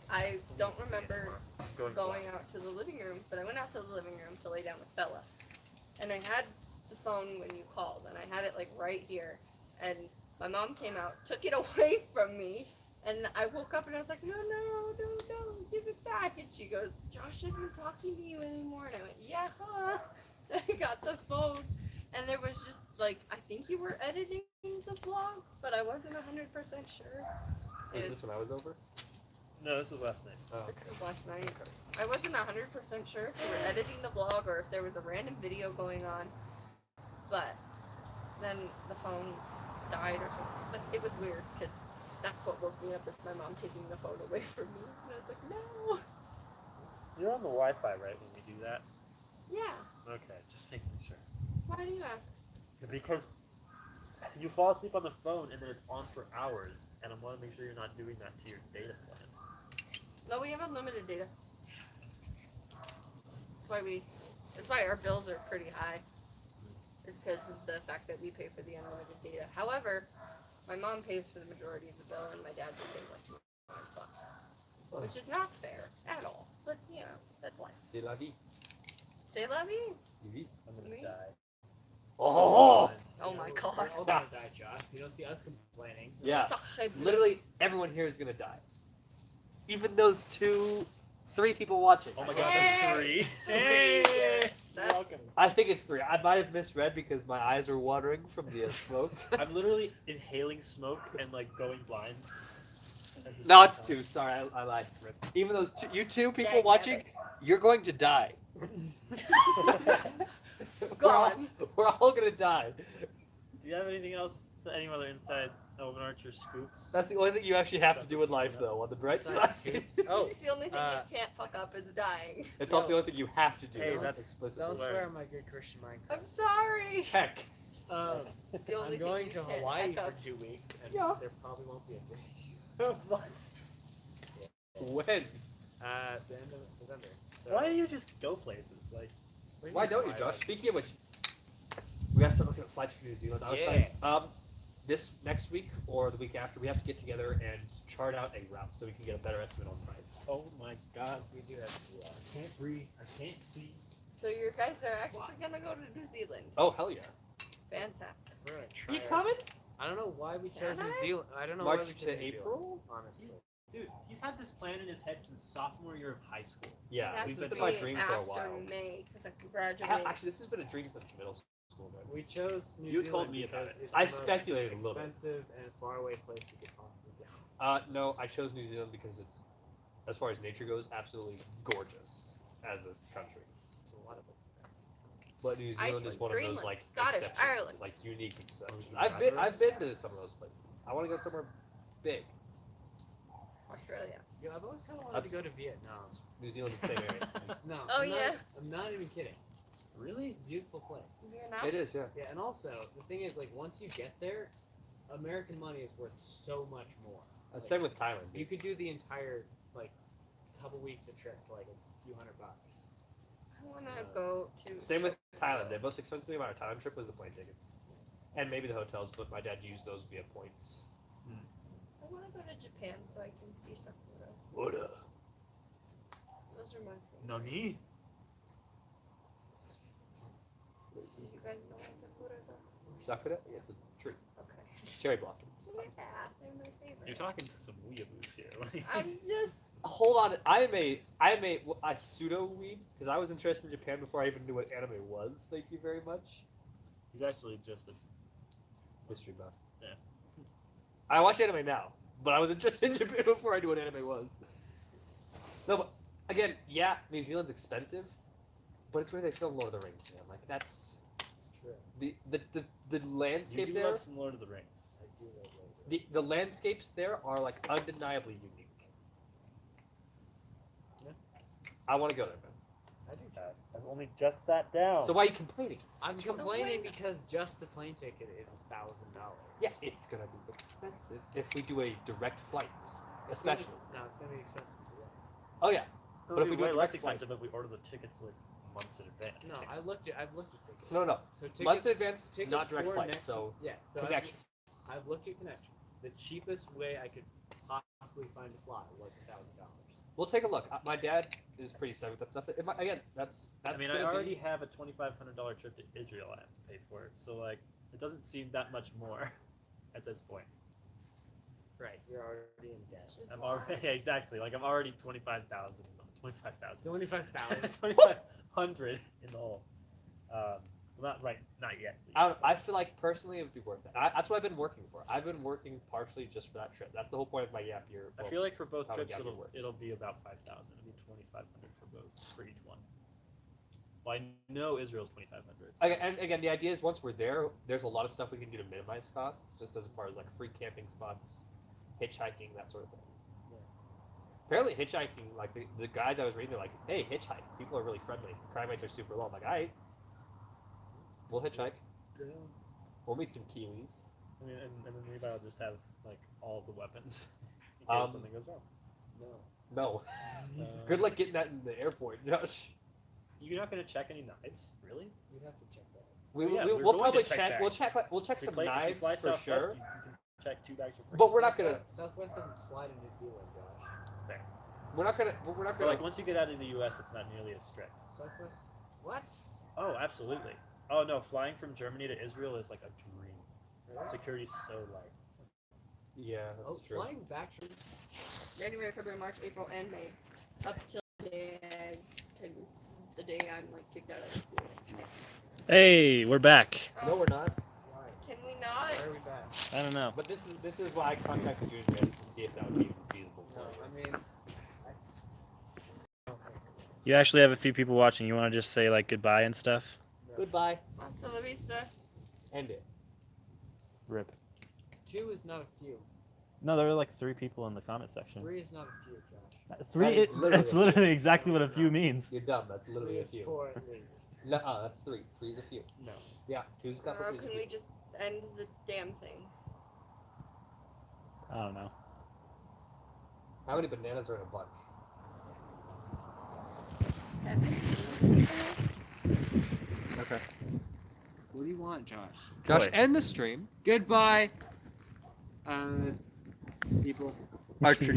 Speaker 4: don't remember going out to the living room, but I went out to the living room to lay down with Bella. And I had the phone when you called, and I had it like right here. And my mom came out, took it away from me, and I woke up and I was like, no, give it back. And she goes, Josh isn't talking to you anymore. And I went, yeah, huh? And I got the phone, and there was just like, I think you were editing the vlog, but I wasn't 100% sure.
Speaker 2: Was
Speaker 4: It
Speaker 2: this
Speaker 4: was-
Speaker 2: when I was over?
Speaker 3: No, this was last night.
Speaker 2: Oh,
Speaker 4: This
Speaker 2: okay.
Speaker 4: was last night. I wasn't 100% sure if you were editing the vlog or if there was a random video going on, but then the phone died or something. But it was weird because that's what woke me up, is my mom taking the phone away from me. And I was like, no.
Speaker 3: You're on the Wi-Fi, right, when we do that?
Speaker 4: Yeah.
Speaker 3: Okay, just making sure.
Speaker 4: Why do you ask?
Speaker 3: Because you fall asleep on the phone and then it's on for hours, and I want to make sure you're not doing that to your data plan.
Speaker 4: No, we have unlimited data. That's why our bills are pretty high. It's because of the fact that we pay for the unlimited data. However, my mom pays for the majority of the bill, and my dad just pays like $200, which is not fair at all. But you know, that's life.
Speaker 2: C'est la vie.
Speaker 4: Say love you.
Speaker 2: Oui.
Speaker 3: I'm gonna
Speaker 4: Me?
Speaker 3: die.
Speaker 2: Oh!
Speaker 4: Oh my
Speaker 1: We're
Speaker 4: god.
Speaker 1: all gonna die, Josh. You don't see us complaining.
Speaker 2: Yeah. Literally, everyone here is gonna die. Even those 3 people watching.
Speaker 3: Oh my god,
Speaker 4: Hey!
Speaker 3: there's 3.
Speaker 4: Hey!
Speaker 3: You're
Speaker 4: That's-
Speaker 3: welcome.
Speaker 2: I think it's 3. I might have misread because my eyes are watering from the smoke.
Speaker 3: I'm literally inhaling smoke and like going blind.
Speaker 2: No, it's 2. Sorry, I lied. Even those you two people
Speaker 4: Dang,
Speaker 2: watching, you're going to die.
Speaker 4: Gone.
Speaker 2: We're all gonna die.
Speaker 3: Do you have anything else? Any other inside Elven Archer scoops?
Speaker 2: That's the only thing you actually have to do in life, though. On the bright
Speaker 1: Inside
Speaker 2: side,
Speaker 1: scoops. Oh,
Speaker 4: It's the only thing you can't fuck up is dying.
Speaker 2: it's also the only thing you have to do.
Speaker 3: Hey,
Speaker 2: It's
Speaker 3: that's-
Speaker 2: explicit.
Speaker 1: don't
Speaker 3: Word.
Speaker 1: swear on my good Christian Minecraft.
Speaker 4: I'm sorry.
Speaker 2: Heck.
Speaker 4: It's the only
Speaker 1: I'm going
Speaker 4: thing
Speaker 1: to
Speaker 4: you can't
Speaker 1: Hawaii
Speaker 4: fuck
Speaker 1: for
Speaker 4: up.
Speaker 1: 2 weeks, and
Speaker 2: Yeah.
Speaker 1: there probably won't be a day.
Speaker 3: What?
Speaker 2: When?
Speaker 1: The end of November. So
Speaker 3: Why do you just go places? Like,
Speaker 1: what do
Speaker 2: Why
Speaker 1: mean,
Speaker 2: don't you,
Speaker 1: why
Speaker 2: Josh?
Speaker 1: don't-
Speaker 2: Speaking of which, we have to start looking at flights for New Zealand. I was
Speaker 1: Yeah.
Speaker 2: saying, this next week or the week after, we have to get together and chart out a route so we can get a better estimate on price.
Speaker 3: oh my god,
Speaker 1: We do have to do that.
Speaker 3: I can't breathe. I can't see.
Speaker 4: So you guys are actually gonna go to New Zealand.
Speaker 2: Oh hell yeah!
Speaker 4: Fantastic.
Speaker 1: We're gonna try.
Speaker 2: You
Speaker 1: it.
Speaker 2: coming?
Speaker 1: I don't know why we chose
Speaker 4: Can
Speaker 1: New
Speaker 4: I?
Speaker 1: Zealand. I don't know
Speaker 2: March
Speaker 1: why we chose
Speaker 2: to
Speaker 1: New
Speaker 2: April?
Speaker 1: Zealand, honestly.
Speaker 3: Dude, he's had this plan in his head since sophomore year of high school.
Speaker 2: Yeah,
Speaker 4: It has
Speaker 2: this
Speaker 4: to
Speaker 2: has been
Speaker 4: be
Speaker 2: my dream for a
Speaker 4: after
Speaker 2: while.
Speaker 4: May because I can
Speaker 2: I
Speaker 4: graduate.
Speaker 2: actually, this has been a dream since middle school. Man.
Speaker 1: We chose New
Speaker 3: You
Speaker 1: Zealand
Speaker 3: told me about
Speaker 1: because
Speaker 3: it.
Speaker 1: it's
Speaker 2: I
Speaker 1: the most
Speaker 2: speculated a little bit.
Speaker 1: expensive and far away place we could possibly go.
Speaker 2: No, I chose New Zealand because it's, as far as nature goes, absolutely gorgeous as a country.
Speaker 1: There's a lot of us there.
Speaker 2: But New Zealand is
Speaker 4: Iceland,
Speaker 2: one of those
Speaker 4: Greenland,
Speaker 2: like
Speaker 4: Scottish,
Speaker 2: exceptions,
Speaker 4: Ireland.
Speaker 2: like unique exceptions.
Speaker 1: you
Speaker 2: I've
Speaker 1: Lazarus?
Speaker 2: been to some of those places. I want to go somewhere big.
Speaker 4: Australia.
Speaker 1: Yeah, I've always kind of wanted to go to Vietnam.
Speaker 2: New Zealand is the same area.
Speaker 1: No.
Speaker 4: Oh,
Speaker 1: I'm not-
Speaker 4: yeah?
Speaker 1: I'm not even kidding. Really, it's a beautiful place.
Speaker 4: Vietnam.
Speaker 2: It is, yeah.
Speaker 1: Yeah, and also the thing is, like, once you get there, American money is worth so much more.
Speaker 2: Same with Thailand.
Speaker 1: You could do the entire like couple weeks of trip for like a few $100.
Speaker 4: I want to go to.
Speaker 2: Same with Thailand. The most expensive thing about our Thailand trip was the plane tickets, and maybe the hotels. But my dad used those via points.
Speaker 4: I want to go to Japan so I can see sakuras.
Speaker 2: Oda.
Speaker 4: Those are my favorite.
Speaker 3: Nani?
Speaker 4: Do you guys know what sakuras are?
Speaker 2: Sakura? Yeah, it's a tree.
Speaker 4: Okay.
Speaker 2: Cherry blossoms.
Speaker 4: Yeah, they're my favorite.
Speaker 3: You're talking to some weeaboos here. Like,
Speaker 4: I'm just.
Speaker 2: Hold on, I am a pseudo weeb because I was interested in Japan before I even knew what anime was. Thank you very much.
Speaker 3: he's actually just a.
Speaker 2: History buff.
Speaker 3: Yeah.
Speaker 2: I watch anime now, but I was interested in Japan before I knew what anime was. No, but again, yeah, New Zealand's expensive, but it's where they film Lord of the Rings, man. Like that's
Speaker 1: It's true.
Speaker 2: the
Speaker 3: You
Speaker 2: landscape
Speaker 3: do
Speaker 2: there.
Speaker 3: love some Lord of the Rings.
Speaker 1: I do love Lord
Speaker 2: The landscapes there are like undeniably unique.
Speaker 1: Yeah.
Speaker 2: I want to go there, man.
Speaker 1: I do.
Speaker 3: I've only just sat down.
Speaker 2: So why are you complaining?
Speaker 1: I'm
Speaker 4: So
Speaker 1: complaining
Speaker 4: wait.
Speaker 1: because just the plane ticket is $1,000.
Speaker 2: Yeah, it's gonna be expensive if we do a direct flight,
Speaker 1: It's gonna be-
Speaker 2: especially.
Speaker 1: No, it's gonna be expensive.
Speaker 2: Oh yeah,
Speaker 3: It'll
Speaker 2: but if
Speaker 3: be
Speaker 2: we do
Speaker 3: way
Speaker 2: a
Speaker 3: less
Speaker 2: direct flight-
Speaker 3: expensive if we order the tickets like months in advance.
Speaker 1: No, I've looked at tickets.
Speaker 2: no,
Speaker 1: So tickets,
Speaker 2: months in advance,
Speaker 1: tickets
Speaker 2: not direct
Speaker 1: for
Speaker 2: flights.
Speaker 1: next-
Speaker 2: So
Speaker 1: yeah, so
Speaker 2: connection.
Speaker 1: I've looked at connection. The cheapest way I could possibly find to fly was $1,000.
Speaker 2: We'll take a look. My dad is pretty sad with that stuff. Again, that's.
Speaker 3: I mean,
Speaker 2: gonna
Speaker 3: I already
Speaker 2: be-
Speaker 3: have a $2,500 trip to Israel I have to pay for it, so like, it doesn't seem that much more at this point.
Speaker 1: Right, you're already in debt.
Speaker 4: Which is
Speaker 3: I'm
Speaker 4: why-
Speaker 3: already exactly like I'm already 25,000, 25,000,
Speaker 1: 25,000.
Speaker 3: 2,500 in the hole. Well, not yet.
Speaker 2: I feel like personally it would be worth it. That's what I've been working for. I've been working partially just for that trip. That's the whole point of my gap year.
Speaker 3: I feel like for both
Speaker 2: how
Speaker 3: trips
Speaker 2: gap year
Speaker 3: it'll
Speaker 2: works.
Speaker 3: it'll be about 5,000. It'll be 2,500 for both for each one. Well, I know Israel's 2,500. So.
Speaker 2: And again, the idea is once we're there, there's a lot of stuff we can do to minimize costs, just as far as like free camping spots, hitchhiking, that sort of thing.
Speaker 1: Yeah.
Speaker 2: Apparently, hitchhiking, like the guides I was reading, they're like, "Hey, hitchhike. People are really friendly. Crime rates are super low." I'm like, "Alright, we'll hitchhike. We'll meet some Kiwis."
Speaker 3: I mean, and then Levi will just have like all the weapons in case something goes wrong.
Speaker 1: No.
Speaker 2: No. Good luck getting that in the airport, Josh.
Speaker 3: You're not gonna check any knives, really?
Speaker 1: You'd have to check that.
Speaker 3: Yeah, we're
Speaker 2: We'll
Speaker 3: going
Speaker 2: probably
Speaker 3: to check
Speaker 2: check. We'll
Speaker 3: bags.
Speaker 2: check. We'll check
Speaker 3: If
Speaker 2: some
Speaker 3: you
Speaker 2: knives
Speaker 3: fly
Speaker 2: for
Speaker 3: Southwest,
Speaker 2: sure.
Speaker 3: you can check 2 bags for free.
Speaker 2: But we're not gonna.
Speaker 1: Southwest doesn't fly to New Zealand, Josh.
Speaker 2: We're not gonna. We're not
Speaker 3: But
Speaker 2: gonna.
Speaker 3: like once you get out of the U.S., it's not nearly as strict.
Speaker 1: Southwest? What?
Speaker 3: Oh, absolutely. Oh no, flying from Germany to Israel is like a dream. Security's so light.
Speaker 2: Yeah, that's
Speaker 1: Oh,
Speaker 2: true.
Speaker 1: flying back from
Speaker 4: January, February, March, April, and May, up till the day I'm like kicked out of school.
Speaker 3: Hey, we're back.
Speaker 2: No, we're not.
Speaker 1: why?
Speaker 4: Can we not?
Speaker 1: Why are we back?
Speaker 3: I don't know.
Speaker 2: But this is why I contacted you in Reddit to see if that would be
Speaker 1: No, I mean,
Speaker 3: You actually have a few people watching. You want to just say like goodbye and stuff?
Speaker 2: Goodbye.
Speaker 4: Hasta la vista.
Speaker 2: End it.
Speaker 3: Rip.
Speaker 1: 2 is not a few.
Speaker 3: No, there were like 3 people in the comment section.
Speaker 1: 3 is not a few, Josh.
Speaker 3: 3.
Speaker 2: That is literally
Speaker 3: It's
Speaker 2: a few.
Speaker 3: literally exactly what a few means.
Speaker 2: You're dumb. That's
Speaker 1: 3
Speaker 2: literally a
Speaker 1: is
Speaker 2: few.
Speaker 1: 4 at least.
Speaker 2: No, that's 3. 3 is a few.
Speaker 1: No.
Speaker 2: Yeah, 2's a couple.
Speaker 4: Or
Speaker 2: 3's a
Speaker 4: can
Speaker 2: few.
Speaker 4: we just end the damn thing?
Speaker 3: I don't know.
Speaker 2: How many bananas are in a bunch?
Speaker 4: 17.
Speaker 2: Okay.
Speaker 1: What do you want, Josh?
Speaker 2: Josh,
Speaker 3: Boy.
Speaker 2: end the stream.
Speaker 1: Goodbye, people.
Speaker 2: Archer,